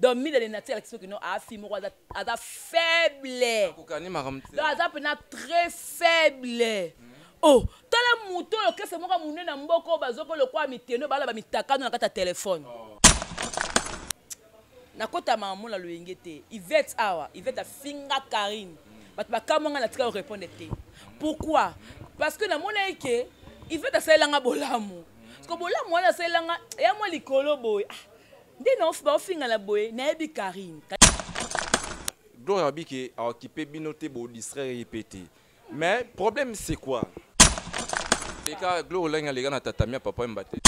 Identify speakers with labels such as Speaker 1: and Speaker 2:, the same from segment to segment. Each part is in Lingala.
Speaker 1: donc mida de nature l'action que non a fille moko aza faible donc aza pena très faible oh tala muto lo kese moko munene na mboko bazoko lo kwa miteno bala ba mitakano na kata téléphone na kota mamu la loyengete Yvette awa Yvette a finga Karine bato bakamwanga na tika répondre te pourquoi parce que na mona eke Yvette a saelanga bolamu parce que bolamu wana saelanga ya mwa likolo boy nde na ofa finga la boy na yebi Karine
Speaker 2: Gloria Biki a occupé binoté pour distraire répéter mais problème c'est quoi les gars Gloria les gars na tatamia papa mbate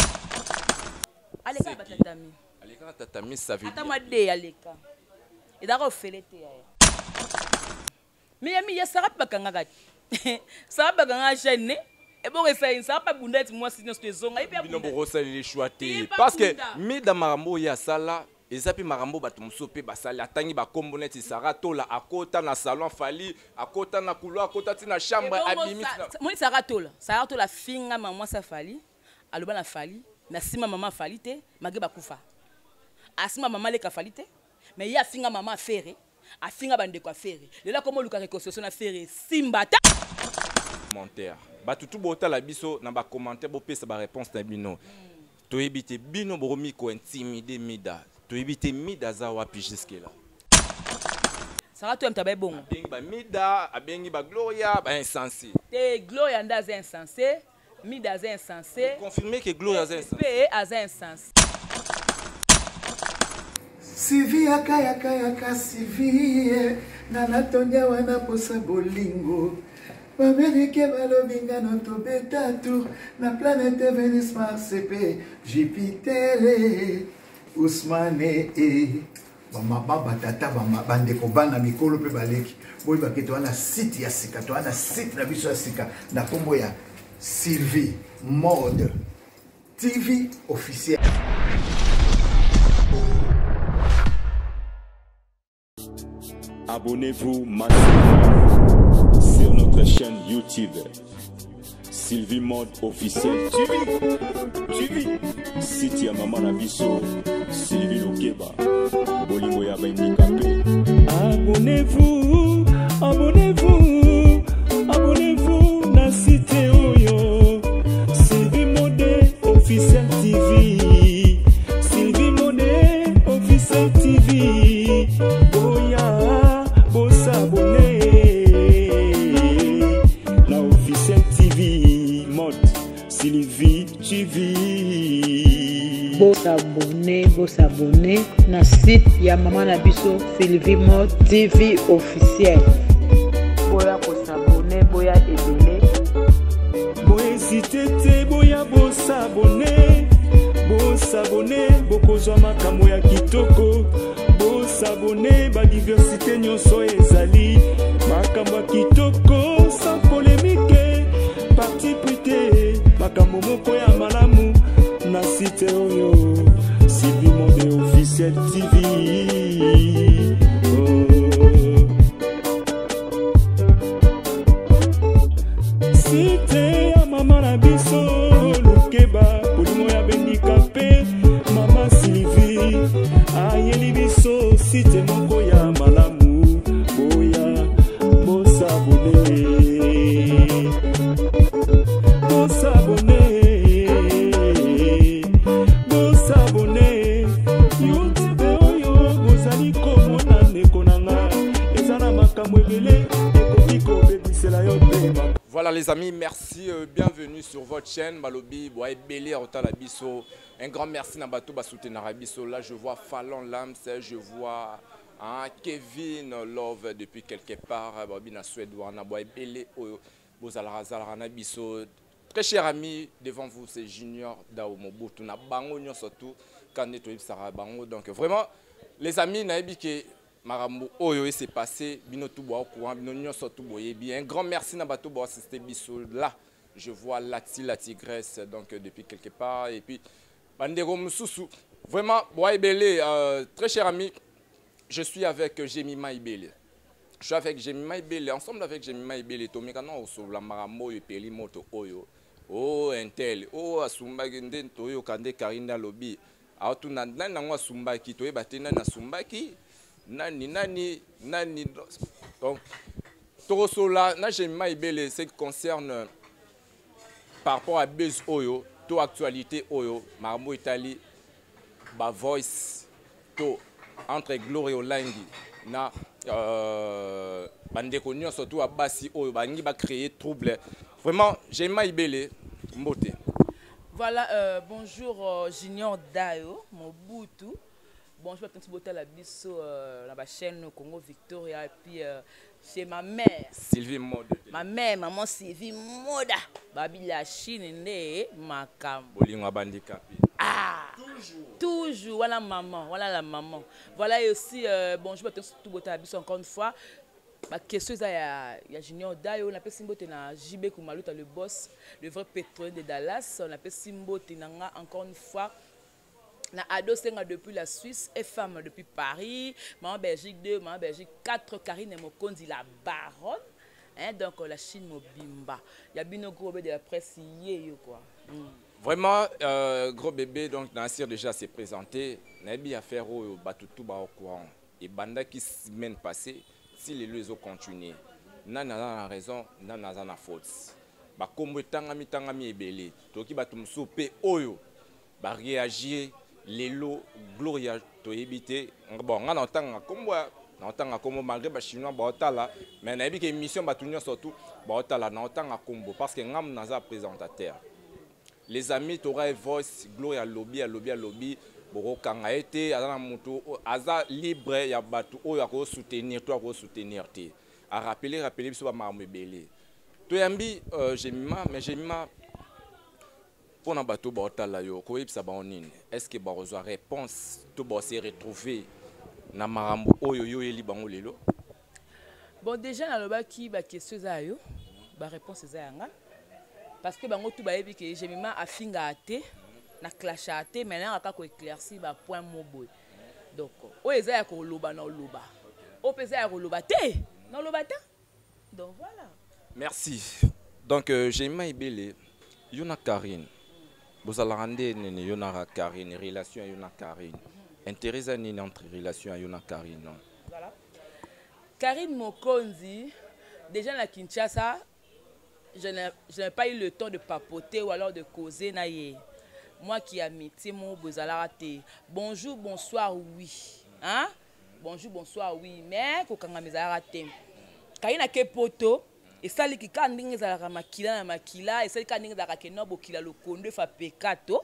Speaker 1: aleka batatami
Speaker 2: aleka tatami ça veut dire
Speaker 1: atama de aleka et d'accord felete ya mais yami ya sara bakanga kati sara bakanga chaîne et bon ça ça pas bundette moi sinon c'est zonga et puis
Speaker 2: bino borosa les choité parce que mi da marambo ya sala ezapi marambo bato musope basali atangi ba komboneti sara tola akota na salon fali akota na couloir akota tina chambre abimi
Speaker 1: moi sara tola finga maman sa fali aloba na fali na sima maman fali te mage bakufa asima maman le ka fali te mais ya finga maman affaire afinga bande ko affaire lela comme luka reconstruction affaire simba ta
Speaker 2: commentaire batutu bota la biso na ba commentaire bo pesa ba réponse na bino to ebite bino boromi ko intimider mida to ebite mida za wapi jusque là
Speaker 1: sara to mtabaye bongo
Speaker 2: abengi ba mida abengi ba Gloria ba insensé
Speaker 1: te Gloria ndaza insensé mida za insensé
Speaker 2: confirmer que Gloria za insensé
Speaker 1: pe aza insensé
Speaker 3: Sylvie yaka Sylvie nana tonya wana posa bolingo Bamerike balobinga no tobeta tour na planète Vénus Mars pe Jupiter Ousmane bama baba tata bama bande ko bana mikolo pe baleki boy baketo wana site ya sika to wana site na biso ya sika na kombo ya Sylvie Mode TV officiel.
Speaker 4: Abonnez-vous massivement sur notre chaîne YouTube Sylvie Mode officiel TV site ya Maman Nabiso Sylvie Lokeba Bolingo ya Handicapé. Abonnez-vous na site oyo Sylvie Mode officiel TV Sylvie Mode officiel TV Boya s'abonner na officiel TV Mode Sylvie TV.
Speaker 5: S'abonner na site ya Maman Nabiso Sylvie Mode TV officiel. Boya ko s'abonner boya ebele.
Speaker 4: Boya sitete boya s'abonner bokozwa makambo ya kitoko. S'abonner ba diversité nyonso ezali makambo kitoko sans polémique parti prité makambo moko ya malamu na site oyo Sylvie Mode officiel TV. Site ya Maman Nabiso Lokeba Bolingo ya Handicapé Mama Sylvie ayeli biso site moko ya malamu boya s'abonner YouTube oyo bozali komona ndeko nanga ezana makambo ebele ekobiko bebisela yo pema.
Speaker 2: Voilà les amis, merci, bienvenue sur votre chaîne Balobi Boy Belé Otalabiso. Un grand merci Nabato Basouté Narabiso. Là je vois Fallon Lams, je vois Kevin Love depuis quelque part, Babina Suédois, Boy Belé Bozalara Ranabiso. Très cher ami, devant vous c'est Junior Dao Mobutu na bango surtout quand nettoyer Sarah bango. Donc vraiment les amis naebi que Marambo Oyo s'est passé, binotou boa au courant, binonyo surtout boye bien. Un grand merci Nabato boa assisté biso là. Je vois Lati la tigresse donc depuis quelque part et puis Bandero Moussoussou. Vraiment boa Belé, très cher ami, je suis avec Jemima Ibele. Je suis avec Jemima Ibele, ensemble avec Jemima Ibele, Tomikano sur la Marambo et Pelimoto Oyo. Oh Intel, oh Asumba Genden Toyo Kande Karina Lobby. aotuna nani nango asumbaki toyeba te nani asumbaki nani donc tokosola na Jemima Ibele ce qui concerne par rapport à buzz oyo to actualité oyo maramo Italie ba voice to entre Glory Olangi na bandeko nyonso to abasi oyo bangi ba créer trouble vraiment Jemima Ibele mbote.
Speaker 1: Voilà, bonjour Junior Dayo, Mobutu. Bonjour à tous la biso dans la chaîne Congo Victoria et puis chez ma mère.
Speaker 2: Sylvie Mode.
Speaker 1: Ma mère, maman Sylvie Moda. Babi la Chine ne makam.
Speaker 2: Bolingo bandikapi.
Speaker 1: Ah, toujours. Voilà maman, voilà la maman. Voilà et aussi bonjour à tous la biso encore une fois. Ma question il y a Junior Dayo, on appelle Simbote na JB Kumaluta le boss, le vrai pétrolier de Dallas, on appelle Simbote nanga encore une fois. Na ado senga depuis la Suisse et femme depuis Paris, maman Belgique 2, maman Belgique 4, Karine Mokondi la baronne, hein, donc la Chine Mobimba. Il y a bien gros bébé de la presse hier quoi.
Speaker 2: Vraiment gros bébé donc Nassir déjà s'est présenté, nabi affaire au batutu ba au courant et banda qui semaine passée si les leus ont continué, nana a raison, nana a faute. Ba kombo tangami ebele, toki batum soupe oyo, ba réagir les lots Gloria to éviter. Bon, on entend comme malgré ba chinois ba otala, mais na ebi que émission ba tunyo surtout ba otala na entend combo parce que ngam naza présentateur. Les amis t'aurais voice Gloria lobby boro kanga été azana mutu aza libre ya batu oyo ko soutenir toi ko soutenir te a rappeler biso ba mamu belé to yambi Jemima pour na batu ba otala yo ko yebisa ba onine est-ce que ba reçoit réponse to ba se retrouver na marambo oyo yo eli bango lelo.
Speaker 1: Bon déjà na lobaki ba question za yo ba réponse za yanga parce que bango tout ba yebi que Jemima afinga ate na clash ate maintenant aka ko éclaircir ba point moboy donc o eza ya ko loba na loba o pesa ya ko loba te na loba te donc voilà.
Speaker 2: Merci. Donc Jemima Ibele yona Karine bozala rande nene yona Karine relation yona Karine intérêt ni entre relation yona Karine non.
Speaker 1: Voilà. Karine Mokonzi déjà na Kinshasa je n'ai pas eu le temps de papoter ou alors de causer na ye. Moi qui amitié mon bozalate. Bonjour, bonsoir, oui. Hein? Bonjour, bonsoir, oui. Mais kokanga mezalate. Kaina ke poto et sali ki kandinga zalaka makila na makila et sali kandinga zalaka keno bokila lo kondo fa pekato.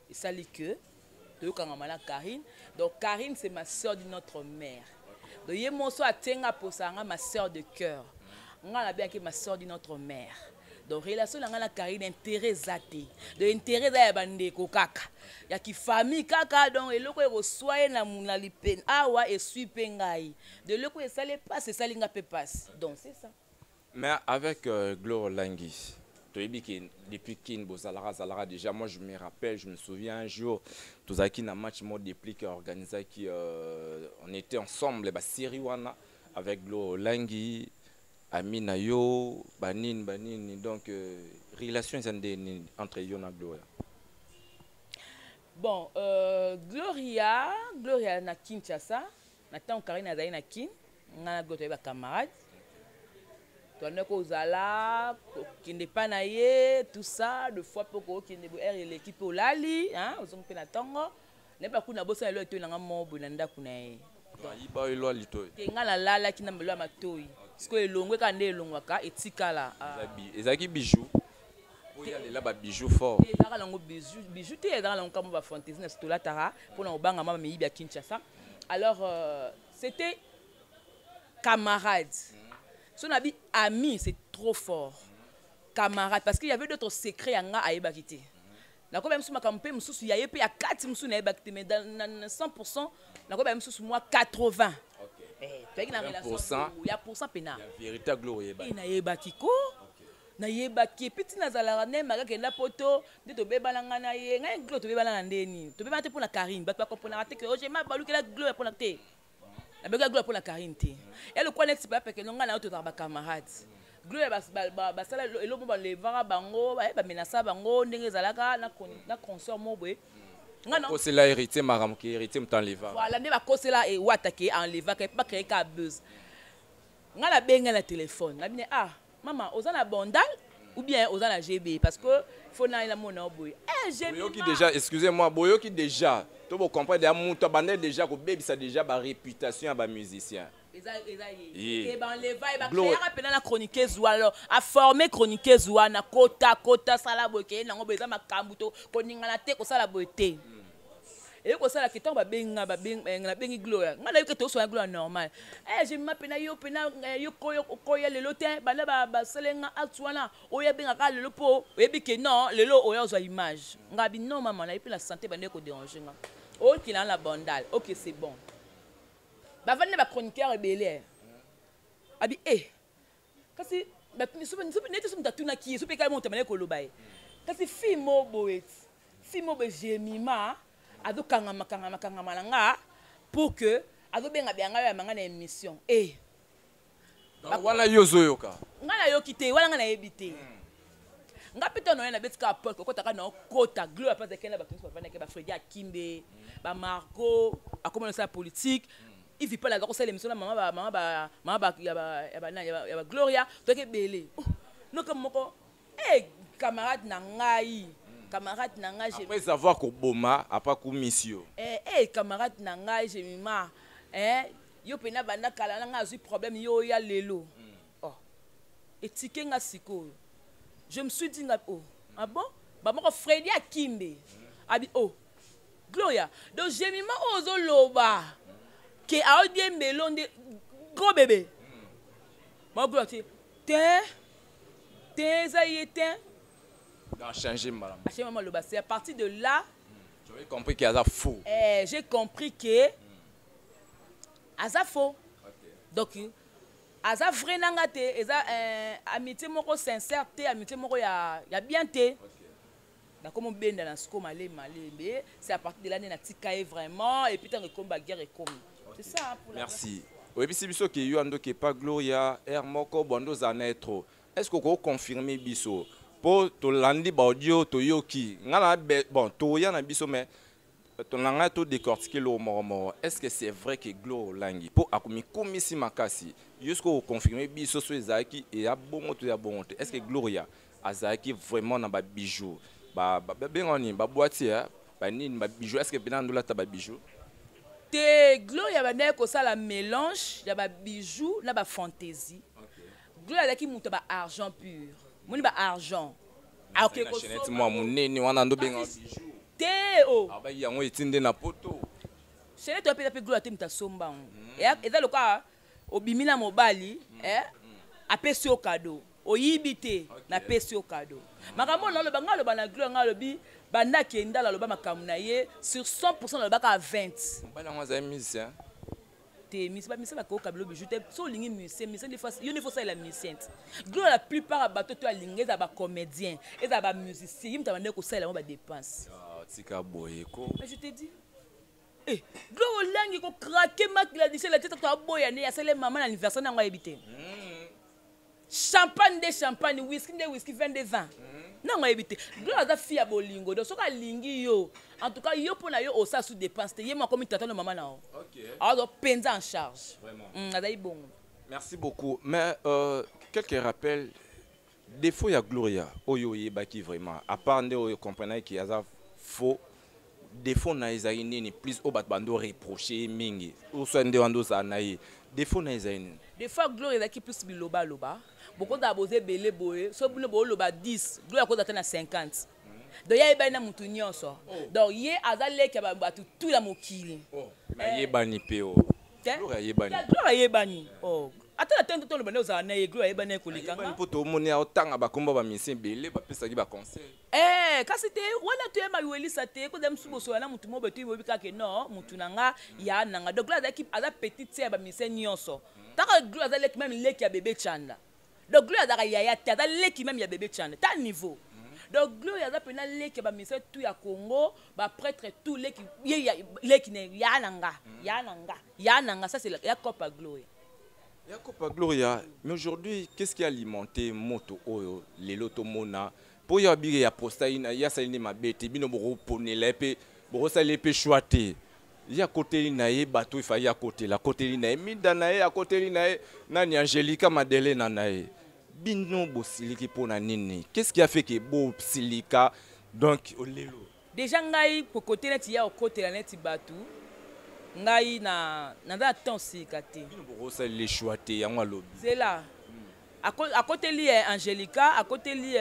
Speaker 1: Et sali que to kanga mala Karine. Donc Karine c'est ma sœur de notre mère. Donc ye monso atenga posanga ma sœur de cœur. Ngala bien que ma sœur de notre mère. Donc relation la ngala Karine intérêt zate de intérêt za ya bandeko kaka ya ki famille kaka donc eloko e reçoit na muna lipen awa et suipe ngai de loko e sale passe sale nga pe passe donc c'est ça.
Speaker 2: Mais avec Glory Olangi to yebi que depuis kin bozalara déjà moi je me rappelle, je me souviens un jour tozaki na match mode déplique organisé qui on était ensemble ba série wana avec Glory Olangi Amina yo banini donc relations entre yo na Gloria.
Speaker 1: Bon Gloria na Kinshasa na tant Karine azali na kin ngana goto ba camarade to na ko zala kinde pa na ye tout ça de fois poko kinde bo l'équipe olali hein ozong pe na tango ne pas kuna bosa lo to na ngamo bonanda kuna ye
Speaker 2: ba ilo lito
Speaker 1: te ngala lala kina mbelo matoi. Parce que elongwe kande elongwaka etikala
Speaker 2: ezaki bijou oya lela ba bijou fort
Speaker 1: ezaka lango bijou te ezaka lango kamo ba fantaisie na stola tara pona obanga mama meyibi ya Kinshasa. Alors c'était camarade. Son abi ami c'est trop fort. Camarade parce qu'il y avait d'autres secrets yanga ayebaki te. Na ko ba msu makampe msusu ya yepe ya 4 msu na ayebaki te mais dans 100% na ko ba msusu moi 80. Il y a pour ça pena.
Speaker 2: Véritable Glory Olangi.
Speaker 1: Na yebaki ko. Na yebaki petit nazala ne magaka na poto de to bebala ngana ye ngai Glory to bebala ndeni. To bebala te pour la Karine, ba comprendre te que Jemima baluki la Glory pour la te. La bega Glory pour la Karine te. Et le connaître pas parce que ngana to ba camarade. Glory ba sala elo mo ba levara bango ba menacer bango ndenge zalaka na consort mo boye.
Speaker 2: C'est là héritier maram qui héritier m't'enleva.
Speaker 1: Voilà, ne ba cause là et wata qui enleva qui pas créer ka buzz. Nga la benga la téléphone. Na bine maman, ozana bondal ou bien ozana GB parce que faut na la mona boy.
Speaker 2: Boyo qui déjà, excusez-moi, Boyo qui déjà, tu vous comprenez déjà que baby ça déjà ba réputation ba musicien.
Speaker 1: Et ben les va et ba créer rappeler la chronique alors a former chronique zoa na kota sala boke na ngobeza makambuto koninga na te ko sala bote. Et ko sala kitan ba benga na bengi gloria ngala yoke to so gloria normal je m'appelle yo pena yo koya le lotin ba la ba selenga atwana oya benga ka le po oyebi ke non lelo oya zo image ngabi non maman na ipi la santé ba ne ko déranger nga o ki na la bandale OK c'est bon ba vanne ba chroniqueur rebelle abi kasi ba supe neti supe tatuna ki supe ka monte ba ne ko lobaye kasi fimo boet fimo be jemima ado kangama nga pour que ado benga bianga ya manga na émission
Speaker 2: wana yozo yoka
Speaker 1: nga na yo kité wala nga na yebité nga pito no na betika port ko taka na kota gloire pas de kena ba kinso ba ke ba Freddy Akimbe ba Marco akomona sa politique il vit pas la grosse émission maman ba ya Gloria to ke belé no comme moko camarade na ngai camarade nanga
Speaker 2: après savoir ko boma apa ku mission
Speaker 1: camarade nanga je mima yo pena banda kala nanga azu problème yo ya lelo etike nga siko je me suis dit bon ba moko Freddy Akimbe abi Gloria donc je mima ozo loba ke audie melonde gros bébé mo Gloria te ça y était
Speaker 2: dans changer madame.
Speaker 1: C'est à partir de là
Speaker 2: j'avais compris qu'il y a faux.
Speaker 1: J'ai compris que aza faux. Okay. Donc aza vrai nanga te, eza amitié moko sincère te, amitié moko ya bien te. Na comme benda na sko malé mais c'est à partir de là na tikae vraiment et puis tant que combat guerre et comme. C'est ça pour la.
Speaker 2: Merci. Oui biso biso ke yo ando ke pas Gloria air moko bondo za naître. Est-ce que vous confirmez biso? Pour to landi ba audio to yoki ngala bon to ya na biso mais to langa to décortiquer le moro. Est-ce que c'est vrai que Glo langi pour akomi komisi makasi jusqu'au vous confirmer biso so ezaki et ya bongo to ya bongo est-ce que Gloria azaki vraiment na ba bijoux ba bengoni ba boîtier ba nini ba bijoux est-ce que benando la ta ba bijoux
Speaker 1: te Gloria ba ne ko sala mélange ya ba bijoux na ba fantaisie Gloria azaki muto ba argent pur moni ba argent
Speaker 2: ok ko so moi munene wana ndo benga bijou
Speaker 1: te
Speaker 2: aba yango etinde na poto
Speaker 1: chérie to pe Gloria te mta somba eza loka obimina mobali apesi o cadeau oyibite na pesi o cadeau makambo na lo bangalo bana Gloria ngalo bi banda kenda la lo ba makamu na ye sur 100% lo ba ka 20
Speaker 2: bana ngwaza musicien
Speaker 1: Miss ba ko kabelo bijou te so lingi musicien des fois il faut ça la musicien Gloria la plupart à bateau to lingi za ba comédien et za ba musicien yimta bande ko ça la ba dépense
Speaker 2: tika boyeko
Speaker 1: mais je te dis Gloria langi ko craquer mak la dit la tête to boya ne ya sele maman anniversaire na ngwa ebité champagne de champagne whisky vin de vin non ngwa ebité Gloria za fille ya bolingo donc soka lingi yo en tout cas yo pona yo osa sous dépense te yema comme tata no maman na
Speaker 2: OK
Speaker 1: alors penza en charge
Speaker 2: vraiment
Speaker 1: bon
Speaker 2: merci beaucoup mais quelques rappels défaut ya Gloria oyo yebaki vraiment à part nde oyo comprendre qu'il y a faux défaut na ezali nini plus o bat bando reprocher mingi ou soit nde wando za nayi défaut na ezali nini
Speaker 1: des fois Gloria ezaki plus biloba loba beaucoup d'abosé belé boye so bino bo loba 10 Gloria ko data na 50 donc ya eba na mutu nyonso donc ye azale ke ba batu tout la mokili
Speaker 2: mais yebani pe Gloria
Speaker 1: yebani ata la tente to le bande za na ye Gloria yebani ko likanga
Speaker 2: po to moni a otanga ba komba ba mission belé ba pesa ki ba conseil
Speaker 1: kasi te wana to ema welisa te ko dem subo so na mutu mo betu mo bika ke non mutu nanga ya nanga donc Gloria équipe aza petite ya ba mission nyonso taka Gloria azale même leki ya bébé Chanda donc Gloria azaka yaya te aza leki même ya bébé Chanda ta niveau donc Gloria aza pena leki ba mission tout ya Congo ba prêtre tout leki leki ne ya nanga ça c'est la Copa Gloria.
Speaker 2: Copa Gloria, mais aujourd'hui, qu'est-ce qui a alimenté Moto Oyo, les Lotomona, pour y avoir ya posta ina ya salini mabete bino boro ponele pe Bon, ça les péchoité. Il y a côté naïe, bateau, il faut y a côté la côté naïe, mida naïe, à côté naïe, nani Angelica Madeleine naïe. Bino bo siliki pour nini. Qu'est-ce qui a fait que bo silika donc au lelo?
Speaker 1: Déjà ngai pour côté net il y a au côté la net bateau. Ngai na da temps silika te.
Speaker 2: Bon, ça les choité en lobi.
Speaker 1: C'est là. À côté li Angelica, à côté li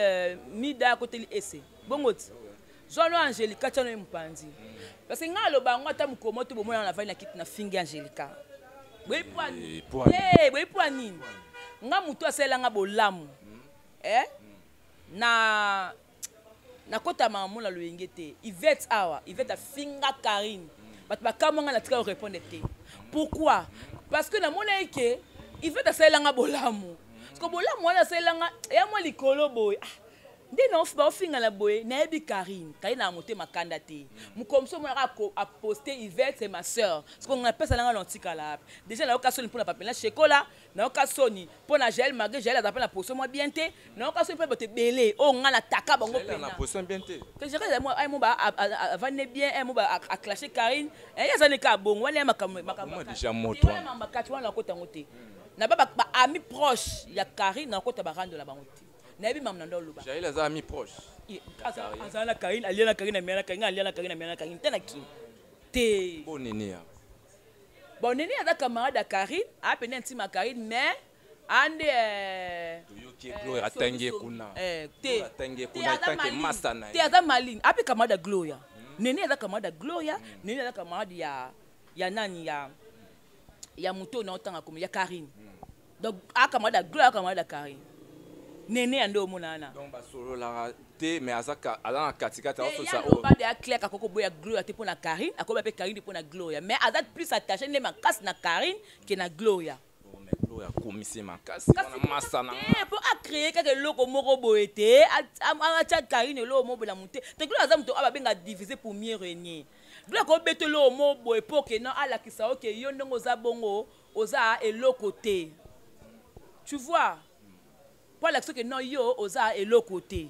Speaker 1: mida, à côté li Esse. Bongoti. Zolo Angelica tano mpandi. Parce que nga lo ba ngata mukomo to bomona na vali na kit na fingi Angelica. Boy poani. Boy poani. Nga mutu asela nga bolamu. Na kota mamula lo ingete. Yvette awa, Yvette finga Karine. Bat ba kamanga na tika répondre te. Pourquoi? Parce que na mona eke Yvette asela nga bolamu. Parce que bolamu wana asela nga ya mo likolo boy. Nde na ofinga la boye na ebi Karine na monté makanda te mukomso mona a posté Yvette c'est ma sœur parce qu'on a pesa langa lontika la déjà na okasoni pour la papela chekola na okasoni pour na gel magé gel a na poso moi bien te na okasoni pour te belé o nga na taka bango pena
Speaker 2: na poso bien te
Speaker 1: que je regarde moi ay mo ba vanne bien ay mo ba a clasher Karine et ya zane ka bon wana makamba
Speaker 2: déjà moto
Speaker 1: wana makati wana kota ngote na ba ami proche ya Karine na kota barando la bango te. Nabi mam nando luba.
Speaker 2: J'ai les amis proches.
Speaker 1: Azana Karine, aliana Karine, miana Karine, aliana Karine, miana Karine. Tena ki. Te.
Speaker 2: Bon nene.
Speaker 1: Bon nene ada camarade Karine, a peine intima Karine, mais ande
Speaker 2: Yoki Gloria atangie kuna.
Speaker 1: Te.
Speaker 2: Atangie kuna tanke master na.
Speaker 1: Te ada maline, a pe camarade Gloria. Nene ada camarade Gloria, nene ada camarade ya nani ya muto na otanga comme ya Karine. Donc a camarade Gloria, camarade Karine. Nene ando monana.
Speaker 2: Donc ba solo la te mais azaka ala katika ta so ça.
Speaker 1: Ba de clair ka koko boya Gloria te pona Karine, akoba pe Karine pona Gloria, mais azat plus attaché ne makas na Karine que na Gloria.
Speaker 2: Bon mais Gloria commissaire makas na massa na.
Speaker 1: Pour a créer quelque loko moko boete, a cha Karine lo mo bela monter. Te Gloria azam to aba benga diviser pour mieux régner. Gloria ko beto lo mo boe pour que non ala kisa OK yo ndongo za bongo oza eloko te. Tu vois? Pour l'action que non yo oza et l'autre côté.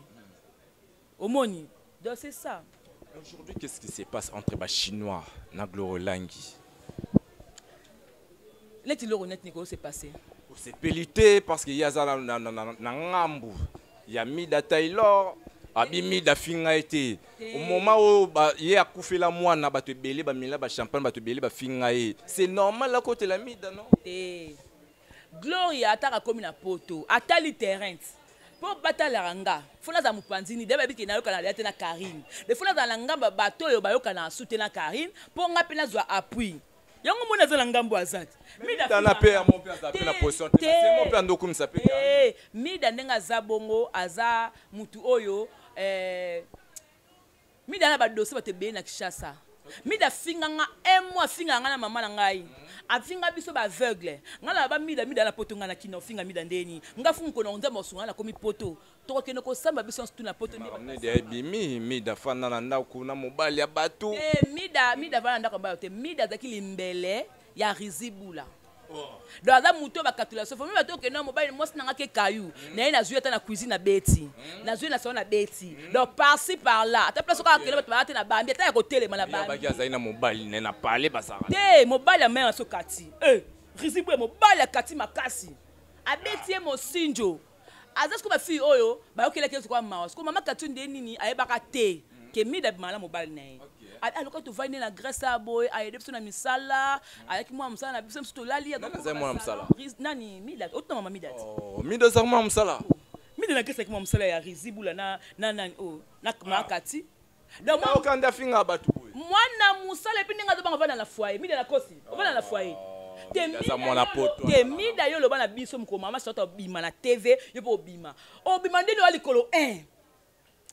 Speaker 1: Omoni. Donc c'est ça.
Speaker 2: Aujourd'hui, qu'est-ce qui se passe entre les Chinois et Gloria Langi?
Speaker 1: Les tilo honnête Nico s'est passé.
Speaker 2: C'est pelité parce qu'il y a ça na ngambu. Il y a Mida Taylor, abi Mida finga été. Au moment où il y a coufé la moine na batu belé ba mila ba champagne batu belé ba finga é. C'est normal là côté la Mida non?
Speaker 1: Gloria ataka komi na poto atali terrain pour batala ranga fona za mupanzini deba biki na yoka na lete na Karine de fona za ngamba bato yo bayoka na soutenir Karine pour nga pena zwa appui yango mona za ngambo azat
Speaker 2: mida na pe mon père za pe na position c'est mon père ndokum sa pe
Speaker 1: mida ndenga za bongo aza mutu oyo mida na ba dossier ba te be na Kishasa mida finga nga un mois finga nga na mama na ngai afinga biso ba aveugle ngala ba mida na poto nga na kino finga mida ndeni nga fungu ko na nzamba sunga na komi poto to keno ko samba biso stu na poto
Speaker 2: ni de bimi mida fana na ndako na mobali ya batu
Speaker 1: mida fana ndako ba te mida zakili mbele ya rizibula do aza muto ba katulation fo mi bato ke no mobile mos na ngake kayu na ina zueta na cuisine na beti na zueta na sona beti donc par-ci par-là ata place ko akele bato ba te na bambi ata ya ko telema na bambi
Speaker 2: ba kiaza ina mobile ne na parler basara
Speaker 1: te mobile ya mère so kati rizibwe mobile ya kati makasi abeti mo sinjo aza ko ba fi oyo ba yokele keso kwa mawa ko mama katu nde nini ayebaka te ke mida mala mobile na alors quand tu vas na Grèce à boy a des na misala avec moi misala na biso to lali ya nani mida autant mama mida
Speaker 2: mida za mama misala
Speaker 1: mida na Grèce avec moi misala ya rizibula na nani na makati
Speaker 2: donc moi okanda finga batu boy
Speaker 1: mwana musala puis nga banga vana na foyer mida na kosi vana na foyer te mida yo lo bana biso mko mama sota bima na TV yo po bima bima ndeni wa likolo 1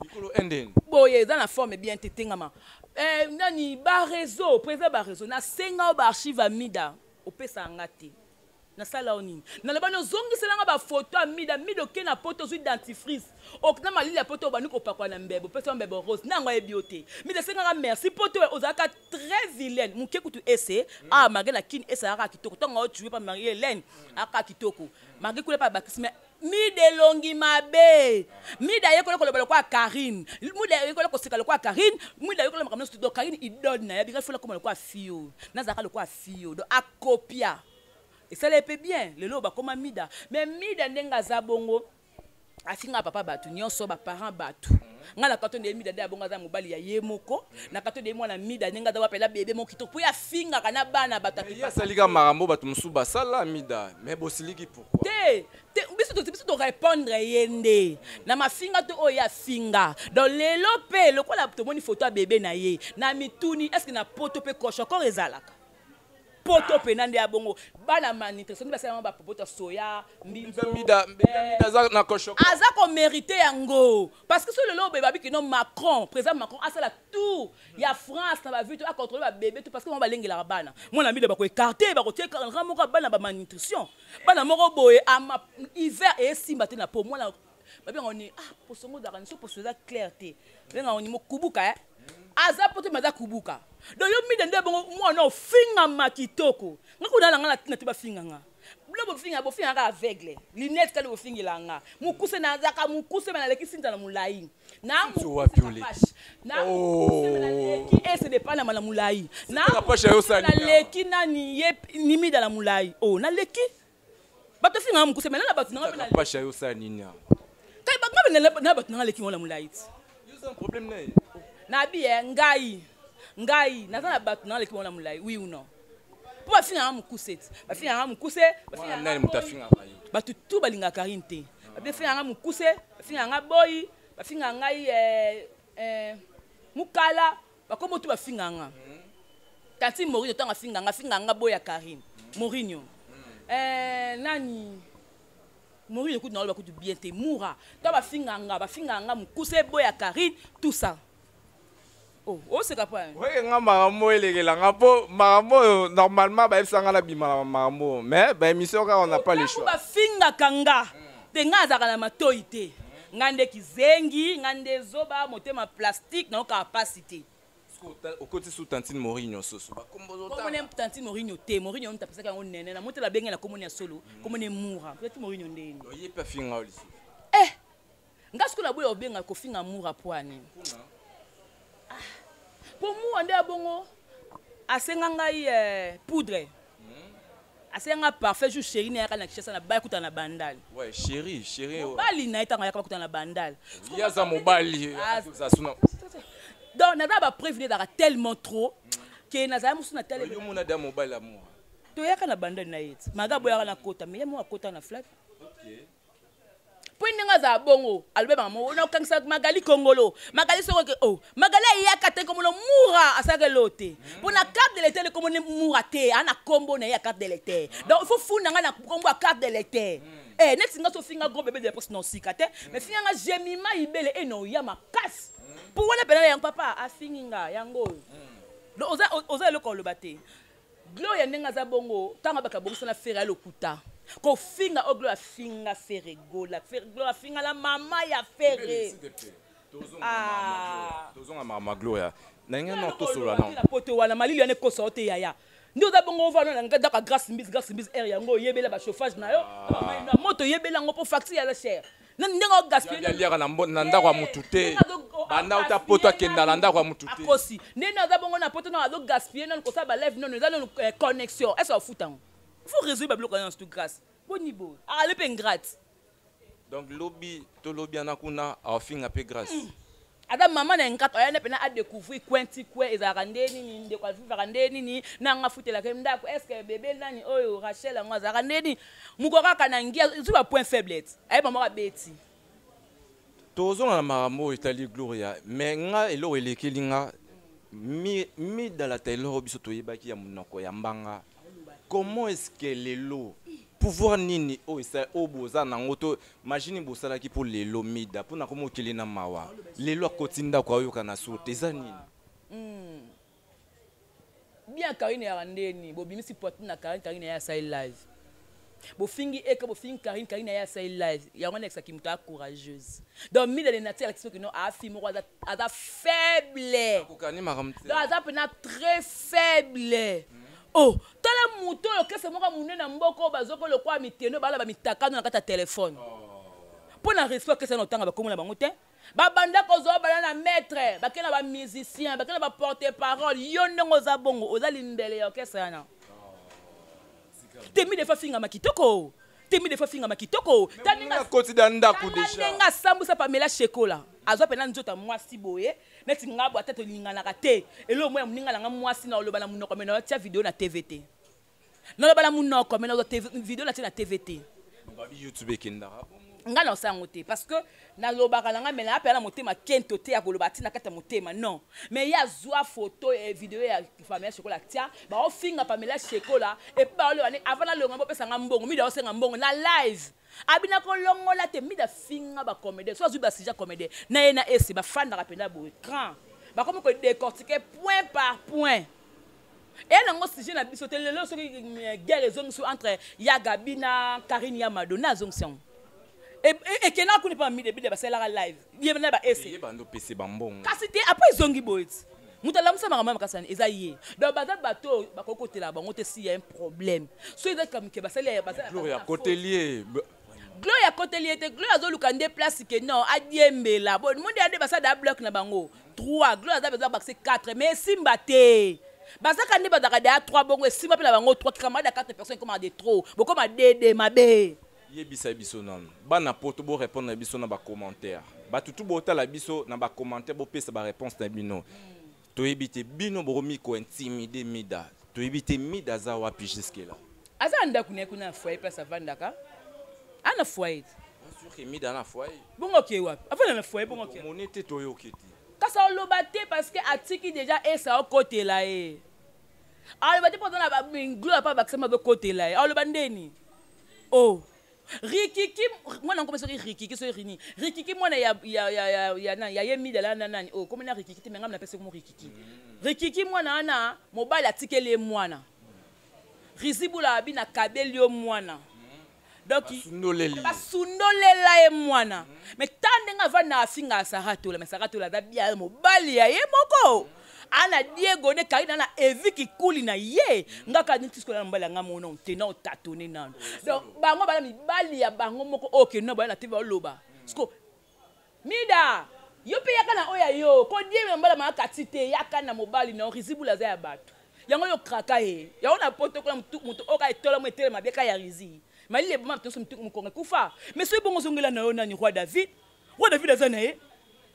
Speaker 2: likolo 1 ndeni
Speaker 1: boye dans la forme bien tetengama nani ba réseau président ba réseau na senga ba archive mida opesa ngati na sala onini na le bano zongi selanga ba photo mida ke na poto zu dentifrice okna malili ya poto bani ko pakwa na mbebo pesa mbebo rose na ngwa ebiote mida senga merci poto ozaka très vilaine muke kutu ese magela kin esa aka kitoko tonga o tuer pa Marie Hélène aka kitoko magi kule pa bakisme mida longi mabe mida yeko ko lobelo kwa Karine mida yeko ko sekalo kwa Karine mida yeko makamno studio Karine idole na ya, il faut la comme le quoi fio. Nazaka le quoi fio. Donc a copia. Et ça les peut bien. Le loba comme Mida. Mais Mida ndenga zabongo. Afinga papa batu nyonso ba parents batu nga na kato de Mida de abonga za mobali ya yemoko na kato de mwana Mida nenga za wapela bébé mokito po ya finga kana bana batu
Speaker 2: ya salika marambo batu musuba sala Mida mais bosiliki pourquoi
Speaker 1: te biso to répondre yende na mafinga to oya finga dans lelo pe le ko la to moni photo ya bébé na ye na mituni est-ce que na poto pe kocho ko ezalaka poto penande ya bongo bana manite soki basala ba popota soya
Speaker 2: Mida za na kocho
Speaker 1: aza ko mériter yango parce que sur le lobe babi que non Macron président Macron a la tour ya France na ba vu to a contrôler ba bébé tout parce que on va lengela bana mona Mida ba ko écarter ba ko tieka ramoko bana ba malnutrition bana moko boye ama hiver et simba te na po mona babi on ni pour songo da kanso pour cela clarté benga on ni mokubuka aza poto maza kubuka donc yo Mida nde bongo mwana ofinga makitoko ngakuna na ngala tina te ba finga nga blobo finga bo finga ka aveugle lunette kale bo fingila nga mukuse na zaka mukuse na leki sinta na mulai na mukuse na mukuse na leki ese de pana na mulai na leki nani ye ni Mida na mulai oh na leki bato finga mukuse na bato na
Speaker 2: pasha yo sa nini
Speaker 1: kai ba na bato na leki wala mulai
Speaker 2: yo c'est un problème
Speaker 1: na bien ngai nazana bato na leki wala mulai oui ou non pour bafinga mukuse bafinga mukuse bafinga
Speaker 2: nani mutafinga
Speaker 1: bato tout balinga Karine te bafinga mukuse bafinga boy bafinga ngai mukala bakombo tout bafinga nga tanti Mourinho tanga finga boy ya Karine Mourinho nani Mourinho coup na ba coup bien te Moura to bafinga nga mukuse boy ya Karine tout ça. Oh, c'est capable.
Speaker 2: Oui, nga marambo elekela nga po marambo normalement ba efsanga la bima marambo mais ba émission ka on n'a pas le choix.
Speaker 1: Ba finga kanga. Te nga zaka na matoite. Ngande kizengi, ngande zoba motema plastique na capacité.
Speaker 2: Au côté sous Tantine Mourinho soso. Ba kombozo ta.
Speaker 1: Comme on Tantine Mourinho te, Mourinho on tapesa ka on nene na motela benga na komoni ya solo, komoni Moura. Peut-être Mourinho ndeni.
Speaker 2: Oye pa finga oli.
Speaker 1: Ngasko la boye obenga ko finga Moura poani. Pour moi, on est bon. Asenga ngai poudre. Asenga parfait juste chéri na yaka na kishasa na ba kuta na bandal.
Speaker 2: Ouais, chéri.
Speaker 1: Mobali na ita yaka kuta na bandal.
Speaker 2: Ya za mobali. Ça suna.
Speaker 1: Donc na ba prévenir dara tellement trop que na za musu na tele.
Speaker 2: Yo mona da mobile amour.
Speaker 1: To yaka na bandal na yet. Maga boya na kota, mais mo kota na flat.
Speaker 2: OK.
Speaker 1: Pour ninga za bongo albe mamo na kangisa magali kongolo magali soko ke magali ya kate comme le Moura asake lote pour na carte de l'été comme le Moura te ana combo na ya carte de l'été donc il faut funa na combo carte de l'été next nga so finga gros bébé de poste non sikate mais finga gemima ibele eno ya makas pour wala pena yang papa afinga yango donc oza le ko le baté glo ya ninga za bongo tanga bakabongisa na fera lokuta ko finga oglo a finga ferego la ferego finga la mama ya ferre
Speaker 2: tozonga mama gloria na nga no to solo na
Speaker 1: poto wana malili ya ne ko sorte ya ndio za bongo vana na ngada ka grâce mbis air yango yebela ba chauffage na yo na moto yebela ngo po facture ya la cher na ndenga gaspiller
Speaker 2: ya liaka na ndako ya mutu te banda uta poto akenda na ndako ya mutu te
Speaker 1: akosi nena za bongo na poto na zo gaspiller non ko sa ba live non za non connexion est-ce au foutan. Il faut résoudre le bloc en tout grâce. Bon niveau. Ah, le pain gratte.
Speaker 2: Donc lobby to lobby anakuna a finga pe grâce.
Speaker 1: Adam maman na nkato ya nepena a découvrir kwenti kwe ezarandeni ni de kwa vivandeni ni na nga futela ke ndako est-ce que bébé nani oyo Rachel nga zarandeni mukoka kana ngia zuba point faiblesse. Ay maman ka beti.
Speaker 2: Tozo na maramo Italie Gloria mais nga elo elekelinga mi dans la télé biso to yebaki ya munoko ya mbanga. Comment est-ce que les lots pouvoir nini ça oboza na ngoto imagine bosala ki pour les lots Mida pour na komo kelena mawa les lots kotinda kwa yoka na sote za nini
Speaker 1: bien Karine ya randeni bo bimisi porte na Karine ya sai live bo fingi eka bo fingi Karine ya sai live ya ngone exa kimuta courageuse donc Mida de nature qui que non a fimo ada faible
Speaker 2: kokani maramte
Speaker 1: ada pena très faible. Oh, tala muto yo kese moka munena mboko bazoko lokwa miteno bala ba mitakano na kata téléphone. Pour na respect kese no tanga ba komona bango te. babanda kozwa bana na maître bakena ba musicien bakena ba porter parole yo ndongo za bongo oza limbele ya orchestre yana temi defa finga makitoko temi defa finga makitoko
Speaker 2: taninga koti danda ku déjà
Speaker 1: nga sambusa Pamela Shekola azwa pena nzota mwasi boye neti ngabo atete linganaka te elo moya muninga langa mwasi na oloba na munoko mena tia video na TVT na oloba na munoko mena video na tia na TVT
Speaker 2: babi YouTube kindara
Speaker 1: nga na osango te parce que na lobaka nanga mena apela motema kento te ya koloba tina kata motema non mais ya zwa photo et vidéo ya Pamela Shekola tia ba ofinga Pamela Shekola et pa ole wane avant na longa bo pesa nga mbongo mi da osenga mbongo na live abina ko longola te mi da finga ba comédie so azu ba sija comédie na ye na esi ba fan na rapenda bo écran ba comme ko décortiquer point par point. Et nango sujet na biso te lelo so guerre zongi entre Yagabi na Karine ya Madonna zonction et que na kuni pa mi de basela live yebena ba ese
Speaker 2: yebando pese bambongo
Speaker 1: kasi te après zongi boit mutala musa mama kasani eza ye donc baza bato bakokotela bango te si y a un problème so eza comme que basela
Speaker 2: Gloria Cotelier
Speaker 1: Gloria Cotelier te Gloria zo lukande place que non adiembela bon monde ande basa da bloc na bango 3 Gloria za besoin baxer 4 mais simba te basa kande bazaka da 3 bongo simba pe na bango 3 camarades 4 personnes comme des trop bon comme des mabe
Speaker 2: yebisa biso non bana poto bo répondre na biso na ba commentaire ba tutu bo tala biso na ba commentaire bo pesa ba réponse na bino to yebite bino bo mi ko intimider mida to yebite mida za wapi jusque là
Speaker 1: asa ndaku ne kuna foyer place vandaka ana foyer
Speaker 2: sûr que mida na foyer
Speaker 1: bongo ke wapi afana na foyer bongo ke
Speaker 2: monete to yo kiti
Speaker 1: kasa olobate parce que atiki déjà esa o côté là e alobate pendant na ba nglo pa bakisema be côté là e alobandeni oh Rikiki moi non comme ça Rikiki so rini Rikiki moi ya yemi de la nani oh comme na Rikiki te menga na pese comme Rikiki Rikiki moi na mobile atikele mwana Rizibula abi na kabelio mwana donc basundolela e mwana mais tandenga va na finga saratola mais saratola da bia mobile ya ye moko ana Diego ne Karina na Evi kuli na ye ngaka nitisko na mbala ngamono ntena otatone nano donc bango bala mibali ya bango moko okay no bala na TV oloba sko mida yo pe yakana oya yo ko die mbala makati te yakana mobali na rizibula za ya bato yango yo kraka ye yango na poto ko mutu oka etola mo etele mabeka ya rizi mali le bama mtoso mtu mkonga kufa mais so bongo zongela na yo nani roi David azana ye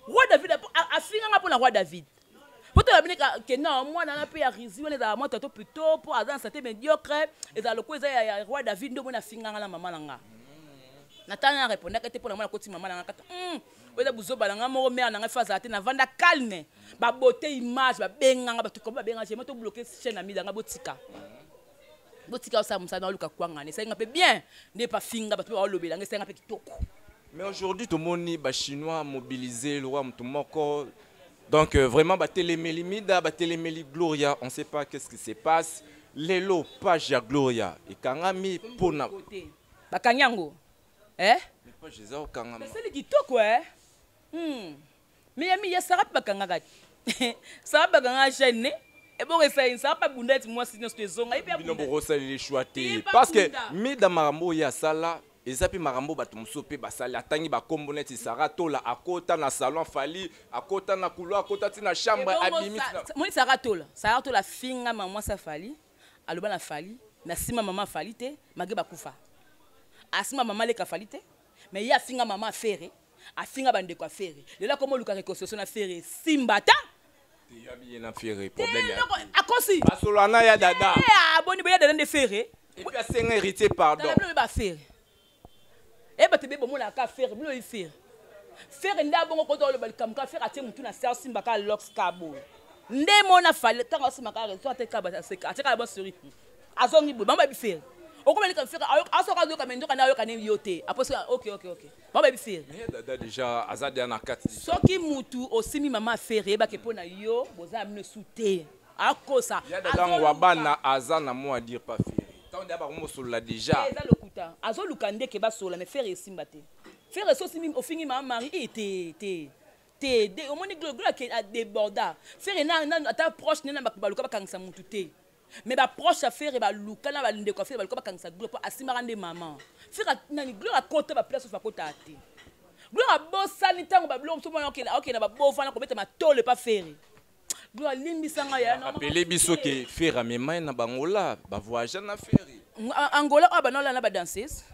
Speaker 1: roi David afinga ngapo na roi David. Pourtant la bineka que non moi na pe ya rizi on est à moi toto plutôt pour azan santé médiocre et za loko ya roi David ndo mona finga na mama nanga natana répondre que te pour na koti mama nanga kata oza buzo balanga moko mère nanga faza te na vanda calme ba beauté image ba benganga ba tuko ba benga je moto bloquer chaîne na midanga botika osa musa na luka kwanga ne senga pe bien ne pas finga ba to ba lobela nge senga pe kitoko.
Speaker 2: Mais aujourd'hui tout le monde ba chinois mobilisé le roi moko. Donc vraiment, Téléméli Mida, Téléméli Gloria, on ne sait pas qu'est-ce qui se passe. Lelo, page à Gloria. Et Kangami, Pona.
Speaker 1: Bakanyango. Eh?
Speaker 2: Mais pas Jésus, Kangami.
Speaker 1: C'est le guito, quoi. Mais il y a Sarah Bakanga. Sarah Bakanga chaîne. Et bon, ça va pas bounder, moi, si nous sommes et puis,
Speaker 2: parce que Mida Marambo, il y a ça là. Et ça, puis Marambo, Batumsope, Basali, Atangi, Bakombonet, Sarato, la Akota, na salon, Fali, Akota, na couloir, Akota, na chambre, Abimi.
Speaker 1: Moi, Sarato, la finga, maman, ça Fali, Aloba, na Fali, na Sima, maman, Fali, te, Mageba Koufa. Asima, maman, les Kafali, te, mais il y a finga, maman, ferré, a finga, bande quoi ferré. Et là, comment le cas reconstruction a ferré, Simbata.
Speaker 2: Il y a bien un ferré, problème.
Speaker 1: À quoi si?
Speaker 2: Basolana, ya dada.
Speaker 1: Ah, bon, il y a des ferré.
Speaker 2: Et puis, c'est un héritier, pardon.
Speaker 1: Il y a ferré. Et bah tu veux bon la faire, bleu il faire. Faire nda bongo ko do le bal kam ka faire atie mutu na sel simba ka lox kabo. Nde mo na fale tanga simba ka so ate ka ba seka. Ate ka ba sori. Azongi bo mamba bi faire. O ko meli ka faire aso ka do ka mendo ka na yo ka ne yote. Après OK. Mamba bi faire.
Speaker 2: Mais dada déjà azade na 4.
Speaker 1: Soki mutu osimi mama faire ba ke pona yo boza amne souté. Akosa.
Speaker 2: Ya dada ngwa na azana mo a dire pas faire. Tant d'abord mo sur la déjà.
Speaker 1: Azo lukande ke ba sola me faire esimba te faire so simi o fingi ma mari te o moni gloire ke a déborda faire na ata proche na ba luka ba kangisa mutu te mais ba proche a faire ba luka na ba linde ko faire ba luka ba kangisa gloire po asimara nde maman faire na ni gloire a côté ba place fa kota te Gloire bosani tango ba biloko so mona okena ba bofana ko beta matole pas ferry. Gloire limbisanga ya na.
Speaker 2: Appelé biso ke faire amema na bangola ba voyager na ferry.
Speaker 1: Angola abanola na ba danseuse.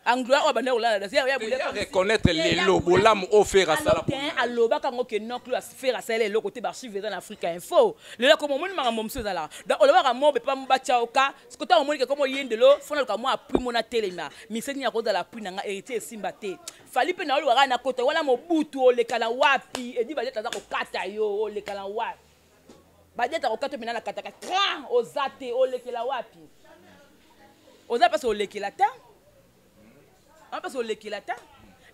Speaker 1: Anglois au banner là ya
Speaker 2: reconnaître les lots bolam offert à ça
Speaker 1: aloba kango ke non clos faire à ça les lots côté archive dans Afrique Info le comme mon manga momso là donc oloba ka mo be pa mbacha oka ce côté on moni que comme yende lo fona ka mo appui mona telema miseni ya ko dans la appui nanga héritier simba te fali pe na olo waka na kota wana mobutu o le kala wapi e di ba jeta za ko kata yo o le kala wapi ba jeta ko kata pe na kata ka ozate o le kala wapi oza parce o le kala ta on passe au lekilata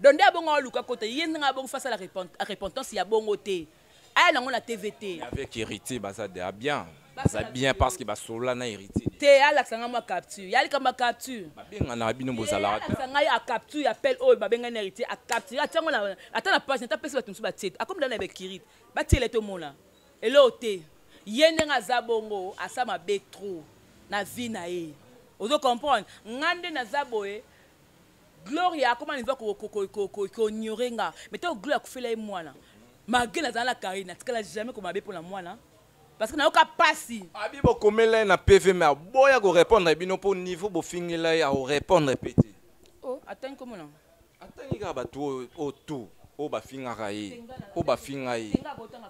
Speaker 1: donc dès bon luka côté yenga bon face à la repentance il y a bon côté ah non la TVT
Speaker 2: avec héritier baza de bien ça bien parce que ba sola na héritier
Speaker 1: te ala sanga ma capture yali kama capture
Speaker 2: ba benga na bino bozala
Speaker 1: sanga ya capture appel o ba benga na héritier a capture atango na atana page ta pese batumsu ba tete akom dana avec kirit ba tele to mona elote yenga za bongo asama be trop na vie na e ozo comprendre ngande na zaboe Gloria, comment il va qu'on ignorer nga. Mais toi Gloria ku fela mwana. Malgré na zala Karina, tu n'as jamais comme pour la mwana. Parce que na oka passi.
Speaker 2: Abi bo komela na PV mais boya go répondre bino pour niveau bo fingela ya répondre petit.
Speaker 1: Oh, attends comment non.
Speaker 2: Attends ga ba tout au tout. O ba finga raé. O ba finga yi.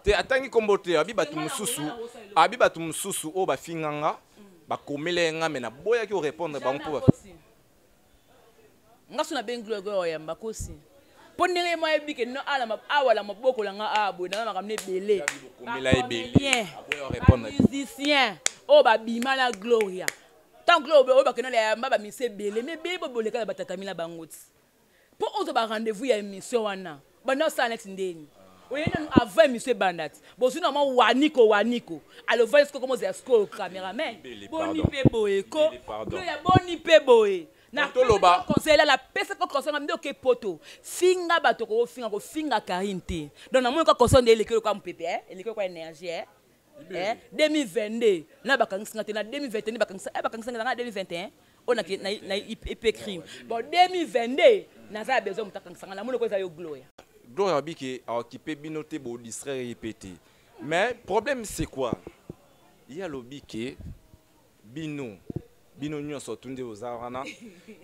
Speaker 2: Te attends kombote abi ba tumususu. Abi ba tumususu o ba finga nga. Ba komela nga mais na boya ki répondre ba pour
Speaker 1: ngaso na benglo go ya mbakosi ponere mo ebike no ala awala maboko la nga abo na makamne belé
Speaker 2: komela ebelé aboya répondre
Speaker 1: musicien o ba bima la Gloria tant globe o ba kenala ya mbaba mise belé mais belé bo boleka ba tatamila bangoti po ozo ba rendez-vous ya émission wana bana sa next ndeni oyena avant monsieur Bandat bo sino ma waniko alo voice ko comme zesko cameraman boni pe boeko ya boni pe boe na toloba conseil la pesa ko conseil ngamdo ke poto finga bato ko finga karinte donc na mo ko conseil de lekelo kwa mpepe lekelo kwa énergie 2022 na bakangisa te na 2021 bakangisa na 2021 on a na ip crime bon 2022 na za besoin mutakangisa na mo ko za yo Gloria
Speaker 2: biki a occupé binoté bo distraire répéter mais problème c'est quoi il y a lobiki bino nyonso tunde ozarana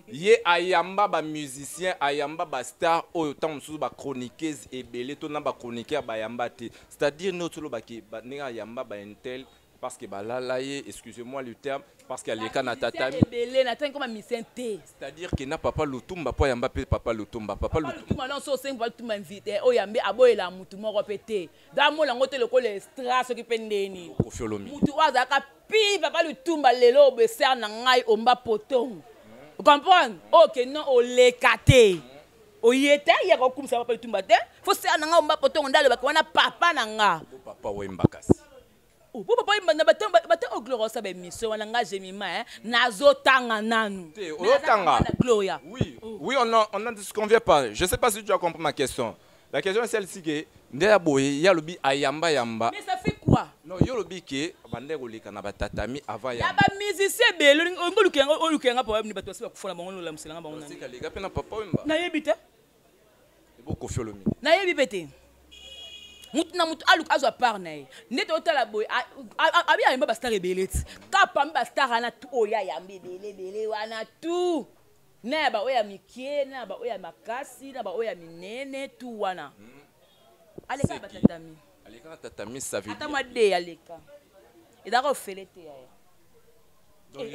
Speaker 2: ye ayamba ba musicien ayamba ba star oyo tant mususu ba chroniqueuse ebele to na ba chroniqueur ba yamba te c'est-à-dire notre lobaki ba ninga ayamba ba intel parce que ba lalaye excusez-moi le terme parce qu'elle est kanatata
Speaker 1: ebele na tan comme musicien te
Speaker 2: c'est-à-dire que na papa Lutumba po yamba pe papa Lutumba
Speaker 1: non so 5 fois tout m'inviter oyambe aboyela mutu moko pété da mo la ngote le ko le strass qui pendeni mutu wazaka pi papa Lutumba lelo be ser na ngai omba potong vous comprenez OK non o lekate o yeta ya ko kumsa papa Lutumba te faut ser na ngai omba potong ndalo ba wana papa na nga
Speaker 2: papa wembakasi
Speaker 1: oh papa imba bata o Gloria sa be mission wana nga jemima nazo tanga nanu
Speaker 2: tanga
Speaker 1: Gloria
Speaker 2: oui on ne se convient pas je sais pas si tu as compris ma question la question est celle-ci que ndeya boye ya lobi ayamba yamba
Speaker 1: mais ça fait quoi
Speaker 2: non yo lobi ke bande koleka na batatami avant ya
Speaker 1: ba musicien belo ngolukenga pa ni bato ba kufona bango la muselanga bango
Speaker 2: nani kaleka pe na papa wemba
Speaker 1: na yebite
Speaker 2: ebo kofiolomi
Speaker 1: na yebite mutu na mutu aluka azwa part na ye ndete otala boye abi ayamba ba star ebeleti kapa mba star ana tu oya yambe bele wana tu na ba oya mikie na ba oya makasi na ba oya minene tu wana aleka batatami
Speaker 2: aleka tatami ça veut dire
Speaker 1: atama de aleka idako felete ya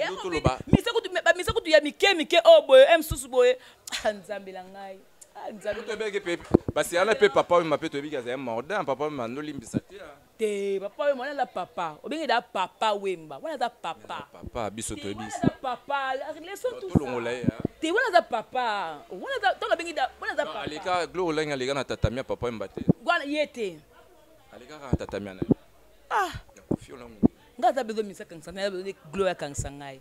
Speaker 2: donc to loba
Speaker 1: mise kutu ya mike o boye emsusu boye nzambela ngai
Speaker 2: nzambela pe parce que ana pe papa ma pe to bika za mordan papa ma no limbisa
Speaker 1: te papa wemba wana papa obengi da papa wemba wana da papa
Speaker 2: biso to bis
Speaker 1: papa leso tout
Speaker 2: to longola ya
Speaker 1: te wana da papa wana da to bengi da wana da papa
Speaker 2: aleka Gloria lenga na tatamia papa wemba te
Speaker 1: wana yete
Speaker 2: aleka ka tatamia na
Speaker 1: ngaza bezo misa kansa na bezo Gloria kansa ngai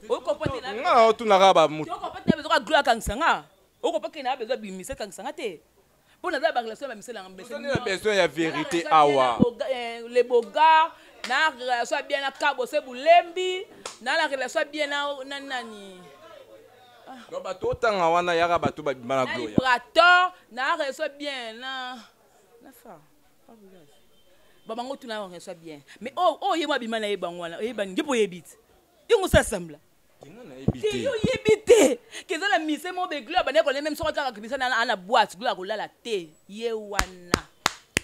Speaker 1: oko pati na
Speaker 2: nga otunaka ba mutu
Speaker 1: oko pati na bezo ka Gloria kansa nga oko pati na bezo bimisa kansa nga te pour na ba relation ba misela ngambese
Speaker 2: on a besoin ya vérité awa
Speaker 1: les bogards na relation bien na Cabo se Bulembi na la relation bien na nani
Speaker 2: Donc bato tanga wana yaka bato ba bimana
Speaker 1: na
Speaker 2: Gloria.
Speaker 1: vibrateur na reçoit bien na fa pas bouillage ba bango tu na reçoit bien mais oh yema bimana e bangwana e bani ndipo yebit ingo ça sembla
Speaker 2: Tinga na ebité.
Speaker 1: yo yebité que ça la mise mon be gloire ba ne ko même so ka kibisa na boîte gloire ko la te ye wana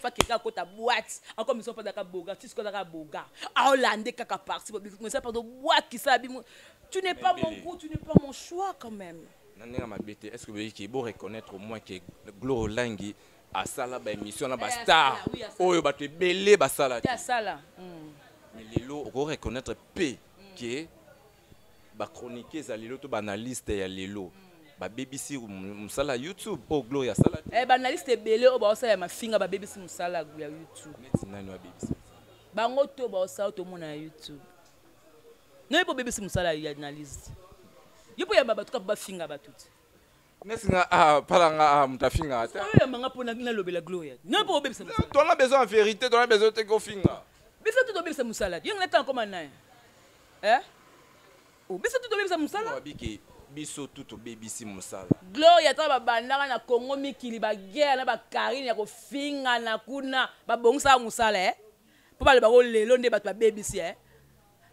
Speaker 1: fa que ka kota boîte encore mission pas ka boga tu ko ka boga a hollande kaka parti mais ça pas de boîte qui ça tu n'es pas mon goût tu n'es pas mon choix quand même.
Speaker 2: Nanga mabete est-ce que vous voyez qu'il faut reconnaître au moins que Glo Langi a sala ba émission na ba star oyo bato belé ba sala
Speaker 1: ya sala
Speaker 2: mais lelo on reconnaître p que ba chroniquer za lelo to ba analyste ya lelo ba BBC musala YouTube o Glo ya sala
Speaker 1: ba analyste belé o ba osala ma finga ba BBC musala ya YouTube
Speaker 2: neti nani wa BBC
Speaker 1: bango to ba osala to mona ya YouTube no po BBC musala ya analyste yipo ya baba tuka ba finga ba tuti
Speaker 2: nesinga palanga mutafinga ata
Speaker 1: oyo manga pona na lobela Gloria no po BBC musala
Speaker 2: on a besoin en vérité on a besoin de ko finga
Speaker 1: bisa to BBC musala yo ngata koma naye o bisa to BBC musala
Speaker 2: wabiki biso tuto BBC musala
Speaker 1: Gloria ta babandaka na Congo mikili ba guerre na ba Karine ya ko finga na kuna ba bongisa musala po ba le ba lelo nde ba BBC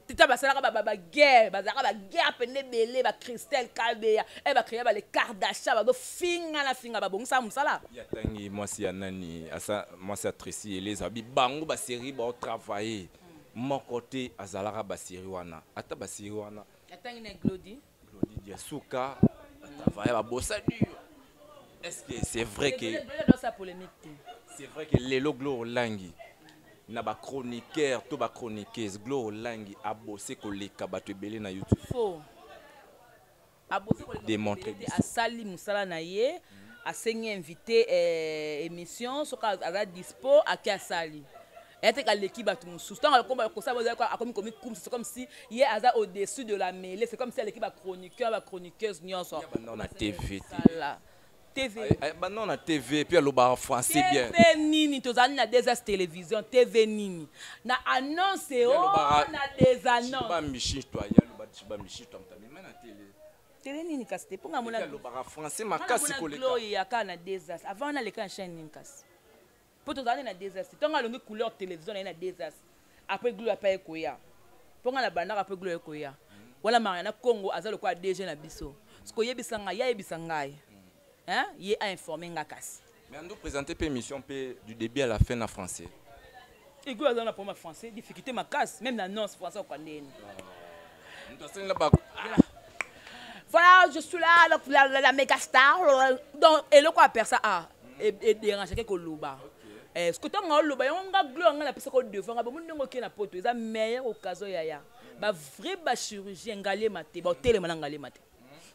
Speaker 1: tita basalaka ba guerre bazaka ba guerre pende belé ba Christelle Kabeya ba créer ba les Kardashian ba do finga na finga ba bongisa musala
Speaker 2: ya tangi mwasi ya nani asa mwasi Tracy Eleza bi bango ba série ba travailler mon côté azalaka ba série wana ata ba série wana
Speaker 1: ya tangi na Glody
Speaker 2: Diasuka travailler ba bossa dur est-ce que c'est vrai que
Speaker 1: dans sa polémique
Speaker 2: c'est vrai que Lelo Glo Langi na ba chroniqueur to ba chroniqueuse Glo Langi a bossé koleka bato belé na YouTube
Speaker 1: faux a bossé koleka
Speaker 2: démontrer
Speaker 1: a sali musala na ye a sengi invité émission soka aza dispo aki asali était qu'à l'équipe à tout le monde. C'est comme si hier aza au-dessus de la mêlée. C'est comme si l'équipe a chroniqueur, la chroniqueuse n'y en sort.
Speaker 2: On a TV.
Speaker 1: TV.
Speaker 2: Maintenant on a TV puis le bar français bien.
Speaker 1: TV nini tozani na des télévision TV nini. Na annonce na des annonces.
Speaker 2: Ba michi toi ya le ba michi toi mtamina na télé.
Speaker 1: Télé nini kasté pour ngamona
Speaker 2: le bar français makasi koleka.
Speaker 1: Gloria kana désastre. Avant on a les kan chaîne nini kas. Pour tout ça, il y a des désastres. Tant que couleur télévision, il y a des désastres. Après, Glou a pas écouillé. Pour que la bande après Glou a écouillé. Voilà, Mariana Congo, a le quoi déjà na biso. Ce que y bisanga, y a bisanga. Hein? Y a informé ngakas.
Speaker 2: Mais on doit présenter une émission du début à la fin en français.
Speaker 1: Et Glou a dans la première français, difficulté ma casse, même la non français au connaît. Voilà, je suis là, la méga star. Donc, et le quoi faire ça et déranger quelque loba. Est-ce que tu as un loba, on a Glou on a pris ça comme devant, on a mon qui na poto, c'est la meilleure occasion yaya. Ba vrai ba chirurgien ngalé maté, ba télé ngalé maté.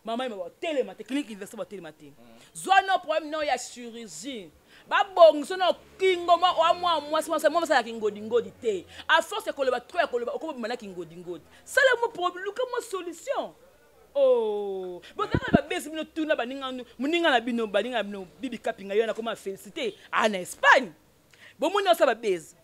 Speaker 1: Maman il m'a télé maté, clinique université ba télé maté. Zone problème non ya chirurgie. Ba bon so no kingo moi ça la kingo dingo dité. À force que le ba trop que le ba ko mana kingo dingo. Ça le mo problème, comme solution. Oh, bon ça va baisser nous tout là muninga na bino balinga bino bibi kapinga yona comme félicité en Espagne. Bon mon ça va baisser.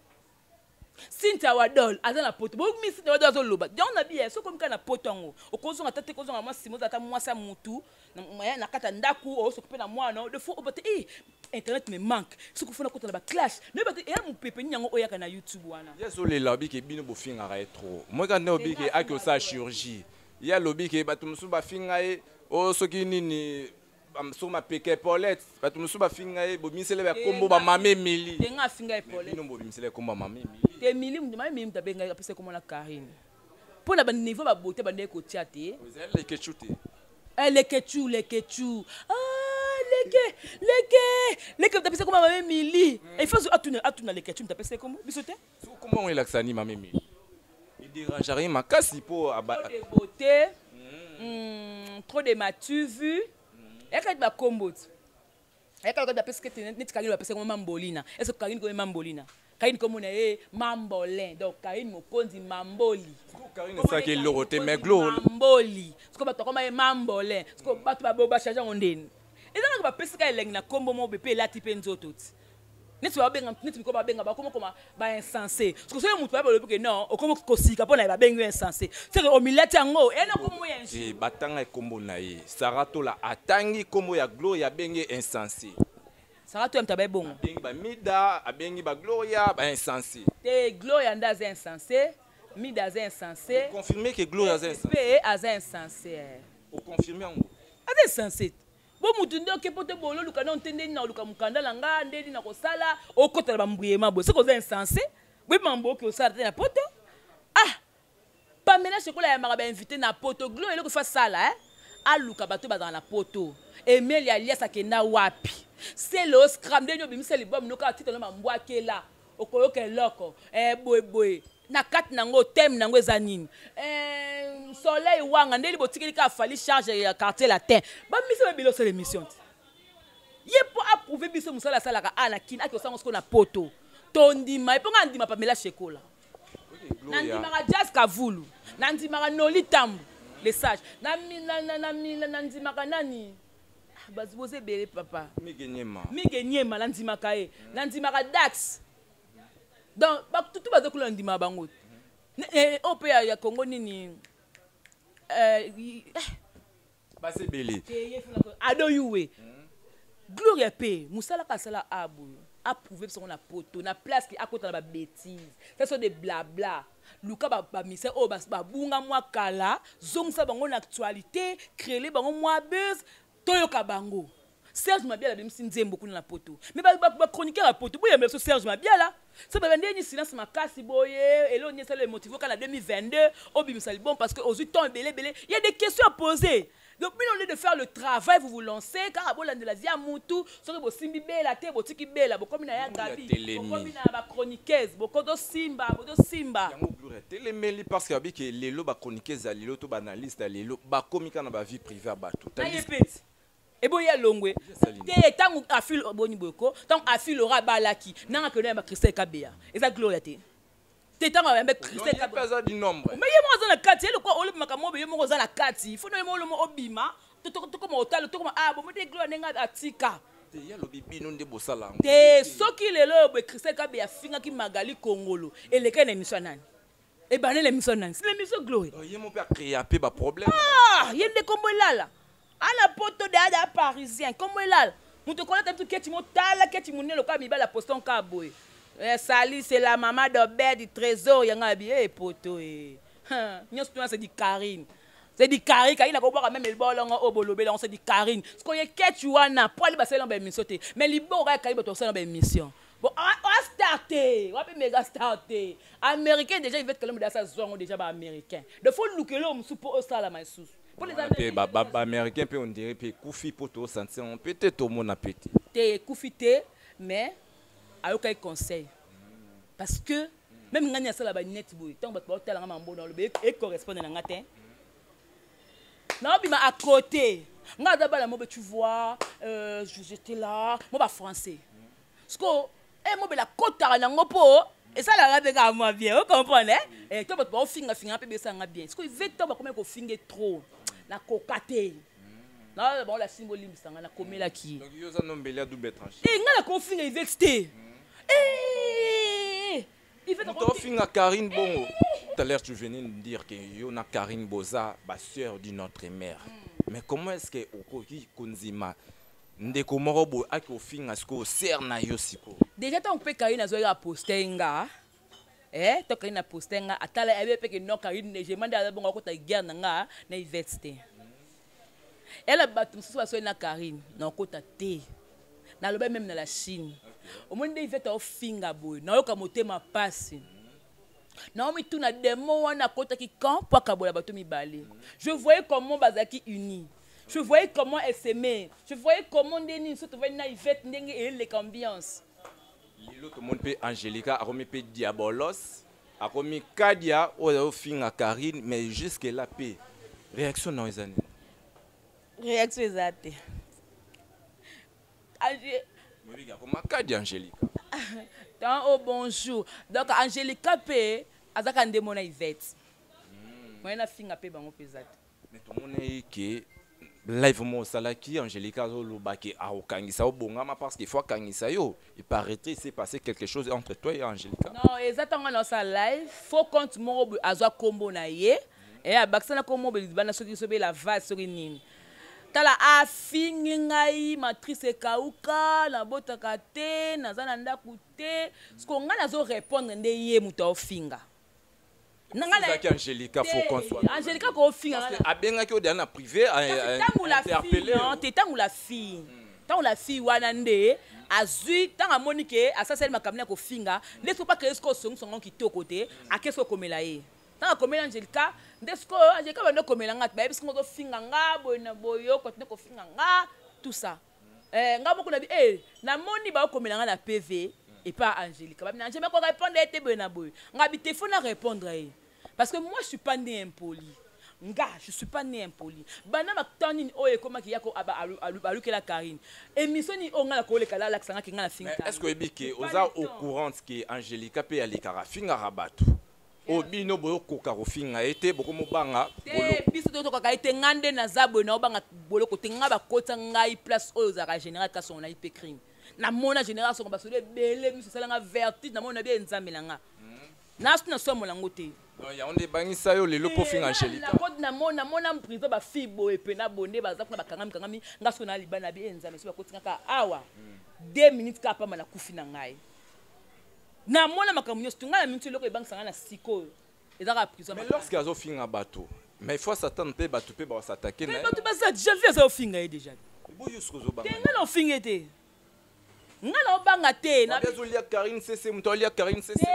Speaker 1: Cynthia Wadol azana poto. Bon mi Cynthia Wadol zo loba. Donc na bien so comme kana potongo. Okozo na tate kozo na moi simo ata moi sa mutu na kata ndaku o so kopena moi non de fois obote internet me manque. So ko fona kota na ba clash. Ne ba e mu pepe nyango oyaka na YouTube wana.
Speaker 2: Yeso le lobby ke bino bo finga trop. Moi quand obi ke akyo sa chirurgie. Il y a lobby qui est tout ba fingaye o soki nini so ma peke Paulette batu musuba fingaye bo misele ba kombo ba mame mili
Speaker 1: tenga fingaye Paulette
Speaker 2: bino bo misele kombo mame mili
Speaker 1: te mili mama mimi tabenga apese comme la Karine pour na ba niveau ba beauté ba ndeko tiate
Speaker 2: vous allez que chuter
Speaker 1: les ketchou les que tapese comme mame mili il faut atuna les ketchou tapese comme bisote
Speaker 2: comment on relaxani mame mili il dérange rien ma casse pour
Speaker 1: trop de beauté trop de matu vu et quand ba combo et quand ba parce que net Karine ba parce que mambolina est-ce que Karine comme mambolina Karine comme on est mambolin donc Karine mokonzi mamboli
Speaker 2: Karine ça qui loroté mais glo
Speaker 1: mamboli ce que ba to comme mambolin ce que ba to ba boba charger ondeni et donc ba parce que elle na combo mo bepé la type nzoto neti biko babenga bakoma koma insensé parce que soki moto bayeba que non okoma kosika mpo na ye babengi yo insensé seke omilete yango ena kombo ya
Speaker 2: inji batanga ekombo na ye saratola atangi kombo ya gloria abengi insensé
Speaker 1: saratola mta bayebongo
Speaker 2: abengi bamida abengi bagloria insensé
Speaker 1: te gloria nda aza insensé mida aza insensé
Speaker 2: confirmer que gloria aza insensé
Speaker 1: pe aza insensé
Speaker 2: o confirmer yango
Speaker 1: aza insensé bo mutu nde oke pote bolo luka na ntende na luka mukanda la nga ndedi na kosala okota ba mbuyema bo seko za insensé bo mambo oke osala te na poto Pamela Shekola ya maka ba invité na poto glo eloko fa sala aluka bato bazana na poto Emeli alias akenda wapi c'est le scram de nyo bimisa libom noka tito no mambwa kela okoyoka eloko boy na kati nango thème nango eza nini soleil wanga ndeli botikeli ka fali charge ya quartier latin ba mise bilo sur l'émission ye po approuver biso musala salaka ana kin aki osango sko na poto tondima eponga ndima Pamela Shekola nandima ka jazz kavulu nandima ka noli tambu les sages nandima ka nani baziboze bele papa migenyema nandima ka e nandima ka dax donc tout bazo kula ndima bango ope ya Congo nini
Speaker 2: base bele
Speaker 1: ado yuwe gloria pe musala kasala abu approuver sur la poto na place qui à côté de la bêtise ça sont des blabla luka ba mise o ba bunga mwa kala zongsa bango na actualité créer bango mwa buzz toyoka bango Serge Mabiala bimsi nzembo kuna na poto mais ba chroniqueur la poto boye même Serge Mabiala ça ba ndeni silence makasi boye elo nyesa le motivo kana 2022 obimisa bon parce que aux temps belé il y a des questions à poser. Donc, au lieu de faire le travail, vous vous lancez, car vous avez la via Moutou, sur vos simbi bella, vos tiki bella, vos comme na Gabi, vos comme na chroniqueuse, vos kodo simba, vos simba.
Speaker 2: Téléméli parce que les lots chroniqueuses, les lots banalistes, les lots comiques dans la vie privée à bateau.
Speaker 1: Et bon, il y a longwe. Tant que afil boni boko, tant que afil aura balaki, n'a que n'a Christelle Kabea. Et ça gloria te. Tétanga avec Christelle Kabea.
Speaker 2: Pas du nombre.
Speaker 1: Mais il y a moins dans la carte, le quoi, on le makamo, il y a moins dans la carte. Il faut nous le mot obima, tout comme au tal, tout comme bon, mais des gloires n'enga atika.
Speaker 2: Il y a le bibi non de bossala.
Speaker 1: Te soki le lobe Christelle Kabea finga ki magali Congolo et les kene émission nan. Et ben l'émission nan. C'est l'émission gloire.
Speaker 2: Il y a mon père créé un peu problème.
Speaker 1: Il y a des combos là. À la poto de Ada parisien, comme là. Nous te connaissons tout que mon tala que tu mon le cas mi ba la poston ka boy. Sali c'est la maman d'Obert du trésor yanga bien poto et. Nous c'est dit Karine. C'est dit Karine, Karine a ko boire même le bolon au bolobé on c'est dit Karine. Ce qu'on y que tu wana pour aller passer dans ben mission té. Mais li bon ka Karine to ça dans ben mission. Bon, on va starter. On va méga starter. Américain déjà il veut que l'homme dans sa zone déjà ba américain. De faut nous que l'homme sous pour ça la main sous.
Speaker 2: Pour les Américains, on dirait que Koufi poto sentir peut-être au mon appétit.
Speaker 1: T'es Koufité, mais à aucun conseil. Parce que même quand il y a ça là-bas net boy, tant que tu as la maman dans le bec et correspond à l'angatin. Non, puis à côté, moi d'abord la mobe tu vois, j'étais là, moi pas français. Parce que moi la côte à l'angopo. Et ça, la rade à moi bien, vous comprenez? Et toi, tu vas finir un peu ça bien. Parce que il veut toi comment qu'on finit trop. La cocate. Là, bon, la symbolisme, ça, la commet là qui.
Speaker 2: Donc, il y a un homme belé à double tranché.
Speaker 1: Et il a confiné, il vexé. Il fait
Speaker 2: ton fin à Karine Bongo. Tout à l'heure, tu venais de dire que y a Karine Boza, la sœur de notre mère. Mais comment est-ce que Okoki Konzima ndeko morobo aki ofinga sko serna yosiko
Speaker 1: déjà tant que Karine a zoya postenga to Karine a postenga atala ebe pe que non Karine je mande à bongo ko ta guerre nga na université elle a battu so na Karine na ko ta te na lobe même na la Chine au monde il fait ofinga boy na yoka motema passe na mi tuna demo wana ko ta ki camp pour kabola bato mi balé je voyais comment bazaki unis. Je voyais comment elle s'aimait. Je voyais comment Denis se trouvait dans Yvette et les ambiances.
Speaker 2: L'autre monde peut Angélica, a remis peut Diabolos, a remis Kadia, au fin à Karine, mais jusque là paix. Réaction dans les années.
Speaker 1: Réaction exacte.
Speaker 2: Comment Kadia Angélica?
Speaker 1: Oh bonjour. Donc Angélica paix, azaka ndemona Yvette. Moi na finga paix bango pesate.
Speaker 2: Mais tout le monde est que live mo salaki Angelica Zolobaki a okangisa obongama parce qu'il faut kangisa yo. Il paraîtrait s'est passé quelque chose entre toi et Angelica.
Speaker 1: Non, exactement dans sa live, faut compte mo azwa kombo na ye et abakisana kombo bana soki sobe la vase soki nini. Tala afingi ngai matrice kauka na botaka te nazana ndaku te sko nga nazo répondre nde ye muta ofinga.
Speaker 2: Nangala Angelica faut qu'on soit.
Speaker 1: Angelica ko finga.
Speaker 2: Abenga ki odana privé
Speaker 1: interpellé. Non, tétangu la fille. Tant la fille wana nde azui tant a Monique asasel makamna ko finga, laisse pas que esko songo ki to côté, a kesko komela ye. Tant a komela Angelica, desko Angelica bando komela nga ba bisko ko finga nga boyna boyo ko ko finga nga tout ça. Nga boko na bi na moni ba komela nga na PV. Et pas Angelica. Je vais répondre à tes bonabouilles. Il faut répondre. Parce que moi, je ne suis pas né impoli. Je ne suis pas né impoli. Bana Maktanin, comment il y a la Karine. Et Missoni, on a la collègue à la Xanga qui a la fin.
Speaker 2: Est-ce que vous êtes au courant que Angelica peut aller à la fin à rabattre? Obino boyo kokaro finga été beaucoup mobanga.
Speaker 1: Biso to ko kaite ngande na zabo na obanga bolo ko tenga ba kota ngai place oyo za général ka son na IP crime. Na mona génération ko basole belé biso salanga vertige na mona bien nzambelanga. Na suna somo lango te.
Speaker 2: Non ya onde bangisa yo lelo po finga Angelica.
Speaker 1: Na mona mprizo ba fibo e pena bonde ba zakuna bakangami ngaso na libana bien nzambe so ba kotinga ka awa. 2 minutes ka pa mana kufina ngai. Na mona makamunyo stunga na minute loko ebang sanga na siko ezaka prison.
Speaker 2: Mais lorsqu'il y a finga bateau, mais il faut s'attendre pe bateau pe ba s'attaquer na.
Speaker 1: Mais bateau ba ça déjà vu ça finga déjà.
Speaker 2: Boyo skozo ba.
Speaker 1: Tenga no finga te. Ngala obanga te
Speaker 2: na bezolia Karine CC mutolia Karine CC.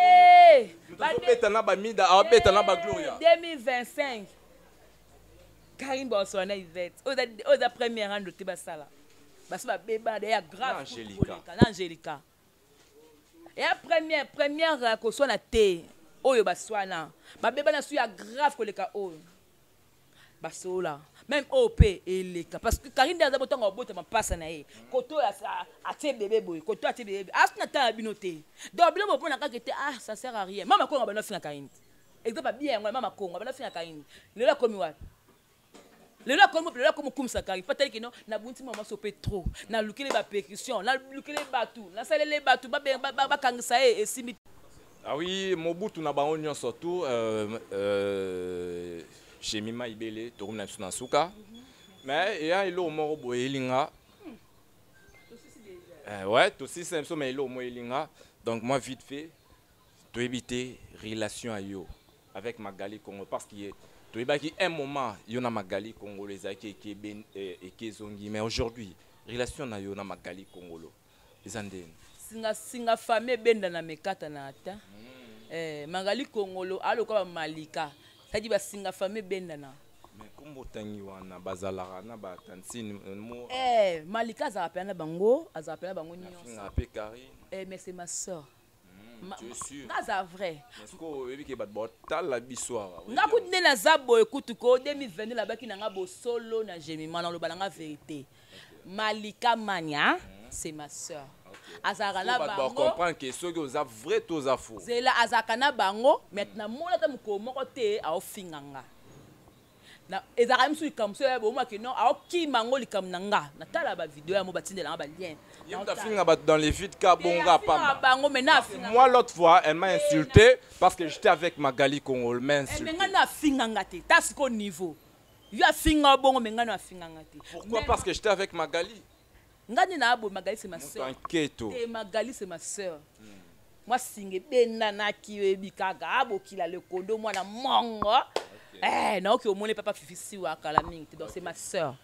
Speaker 1: Ba
Speaker 2: beta na ba mida a beta na ba Gloria.
Speaker 1: 2025. Karine Boswana Yvette. Oza première rang de te basala. Basi ba beba de ya grave Angelica. Et la première qu'on na te oyo baswana ba beba na su ya grave ko leka oyo basola même OP eleka parce que Karine Daza botonga obota ma passe na ye koto ya a te bébé boy koto a te bébé asna ta binote donc bino bo na ka kete ça sert à rien mama konga bana finga Karine exemple bien mama konga bana finga Karine lelo komi wa lelo komi kumsa Karine peut-être que non na bunti mama sopé trop na lukele ba percussion na lukele batu na salele batu ba kangisa e simi.
Speaker 2: Ah oui, Mobutu na ba onyon surtout chez Mima Ibele, Torum na Souka. Mais il y a ilo moro boelinga. Ouais, tout aussi c'est mais ilo moelinga. Donc moi vite fait, tu éviter relation à yo avec Magali Congo parce qu'il est tu éviter un moment il y a Magali congolais qui ben et qui zongi mais aujourd'hui relation na yo na Magali congolo. Les andeni.
Speaker 1: Singa famille benda na mekata na ata. Magali congolo alo kwa Malika. Sadi ba singa famille benda na.
Speaker 2: Mais kombo tangi wana bazalaka na ba tansine mo.
Speaker 1: Malika za apena bango, azapena bango nyonso.
Speaker 2: Singa pe Karine.
Speaker 1: Mais c'est ma sœur.
Speaker 2: Tu es sûr?
Speaker 1: C'est vrai.
Speaker 2: Est-ce que ebi ke bat botal la bisoira?
Speaker 1: Nga kutne na zabo ekutu ko 2022 la baki na nga bo solo na jemima na lo balanga vérité. Malika Mania, c'est ma sœur. Azakana bango.
Speaker 2: On comprend que ceux qui ont vrai tous à faux.
Speaker 1: C'est là azakana bango maintenant mona ta moko te a ofinganga. Na ezaka msu comme ça bo ma que non a ki mango likam nanga. Na tala ba vidéo ya mo batindela ba lien.
Speaker 2: Ta finga bat dans les vides ka bonga pas.
Speaker 1: Bango maintenant.
Speaker 2: Moi l'autre fois elle m'a insulté parce que j'étais avec Magali Congo elle m'a insulté.
Speaker 1: Mais ngana finganga te. Ta siko niveau. You a finga bongo mais ngana finganga te.
Speaker 2: Pourquoi? Parce que j'étais avec Magali.
Speaker 1: Ngani na abo Magali c'est ma sœur. Et Magali c'est ma sœur. Moi singe benda na kiwebi kaka abo kila le kondo moi na mongo. Non que au moins les papa fifi wa kala mingi donc c'est ma sœur.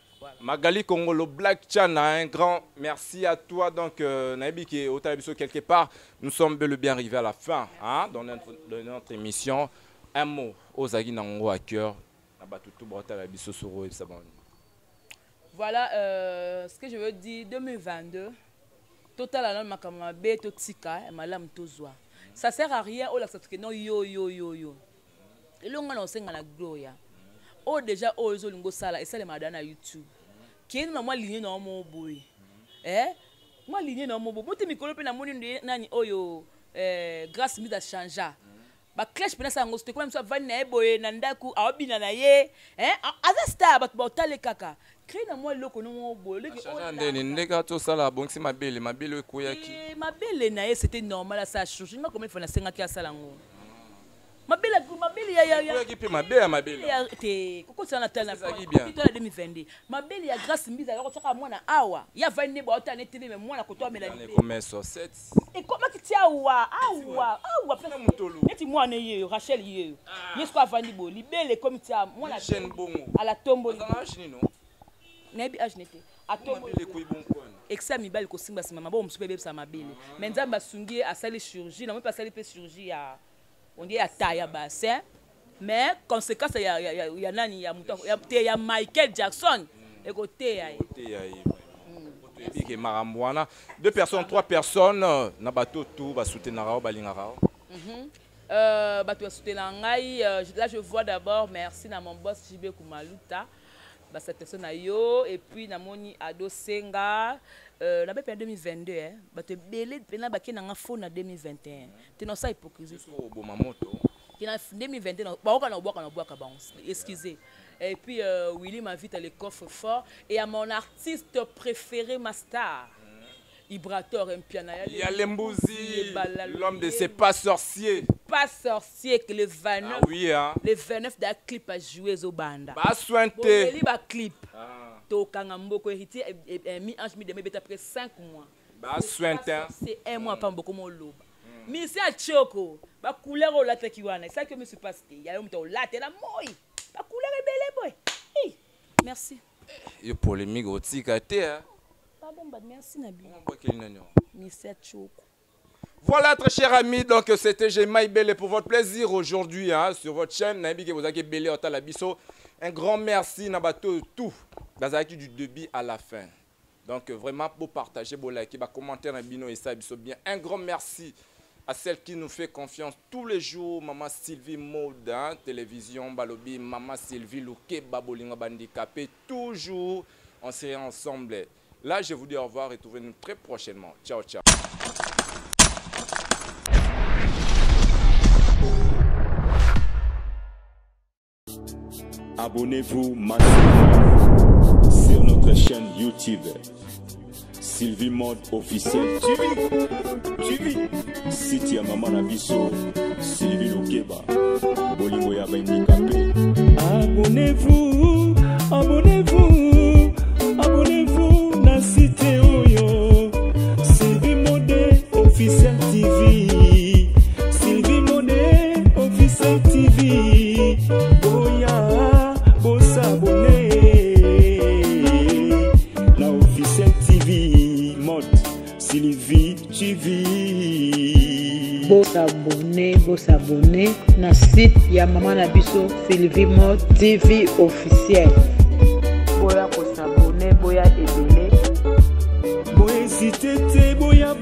Speaker 2: Magali Congolo Black Chan, un grand merci à toi. Donc, Naïbi qui est au Talabiso quelque part, nous sommes bel et bien arrivés à la fin hein, dans notre émission. Un mot aux Zagui Nango à cœur. Voilà
Speaker 1: ce que je veux dire. 2022, total à l'homme ma bé toxika et malam tozwa. Ça sert à rien. Oh là ça non yo. Et là on a lancé la gloria. Oh déjà oh ils ont sala et ça les madame YouTube. Qui est moi ligne dans mon boy. Moi ligne dans mon boy. Moi tu me colles na moni nani oh yo grâce mise à changer. clash pena sa ngoste comme ça va na boye na ndaku awabina na ye aza star bat botale kaka crée na moi loko no boye
Speaker 2: ndeni ndeka to sala bongisi mabele ekoyaki
Speaker 1: mabele na ye c'était normal ça change nga comme il faut na senga ki asala ngo mabele ya
Speaker 2: ki mabele
Speaker 1: te koko sana tala na 2022 mabele ya grâce mbiza ya kotaka mwana awa ya va ne ba otane tv mais mwana koto amela
Speaker 2: ni comme so 7
Speaker 1: et comment ki tia awa pena mutolo eti mwana ye Rachel ye yesko avandi bo libele comme tia mwana
Speaker 2: jeune bongo
Speaker 1: ala tombo
Speaker 2: no
Speaker 1: nebi ajnete atombo exa mibali ko simba sima mabo msupe bebisa mabele mais nzamba sungi asali chirurgie na moi pas asali pe chirurgie ya on dit à taille bassin mais conséquence ya nani ya muto ya Michael Jackson et côté
Speaker 2: que marambwana 2 personnes 3 personnes na bato tout ba soutenir balingara
Speaker 1: bato ba soutenir ngai là je vois d'abord merci na mon boss JB Kumaluta ba cette personne yo et puis na moni ado senga la BP 2022 bato belé pena ba kena nga fo na 2021 tino ça hypocrisie
Speaker 2: so boma moto
Speaker 1: kina 2021 ba na boka ba excusez et puis Willy m'invite à le coffre fort et à mon artiste préféré ma star Ibrator Mpiana
Speaker 2: ya Lembuzi l'homme de c'est pas sorcier
Speaker 1: que le 29
Speaker 2: oui hein
Speaker 1: le 29 da clip a joué au banda
Speaker 2: ba sointe
Speaker 1: ba clip to kanga mboko héritier mi ange mi de beta après 5 mois
Speaker 2: ba sointe
Speaker 1: c'est un mois pas beaucoup mon loba mi c'est a choko ba couleur au latte ki wana ça que me suis passé il y a un to latte na moi ba couleur belle boy merci
Speaker 2: et polémique au tikate hein
Speaker 1: merci Nabi.
Speaker 2: Voilà très chers amis, donc c'était Jemaï Belé pour votre plaisir aujourd'hui hein, sur votre chaîne. Nabi que vous avez Belé au Talabiso. Un grand merci Nabato tout. Du début à la fin. Donc vraiment pour partager, pour liker, pour commenter Nabino et ça bien. Un grand merci à celle qui nous fait confiance tous les jours, Maman Sylvie Mode, hein, télévision Balobi, Maman Sylvie Louké, Babolinga Bandicapé, toujours on serait ensemble. Là, je vous dis au revoir et retrouvez-nous très prochainement. Ciao, ciao.
Speaker 4: Abonnez-vous massivement sur notre chaîne YouTube. Sylvie Mode officiel. TV. Site ya Maman Nabiso. Sylvie Lokeba. Bolingo ya Bandicapé. Abonnez-vous. Abonnez-vous na site oyo. Sylvie Mode officiel TV. Sylvie Mode officiel TV. Boya, boss abonné. Na officiel TV Mode Sylvie TV. Boss abonné na site ya Maman Nabiso Sylvie Mode TV officiel. Boya s'abonner, boya ebele. Boya hésiter, boya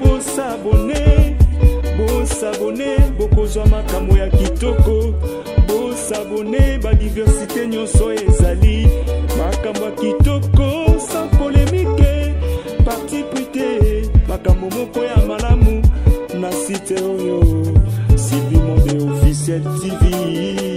Speaker 4: s'abonner, bokozwa makambo ya kitoko. S'abonner, ba diversité nyonso ezali. Makambo ya kitoko sans polémique. Parti pute, makambo moko ya malamu na site oyo. Sylvie Mode officiel TV.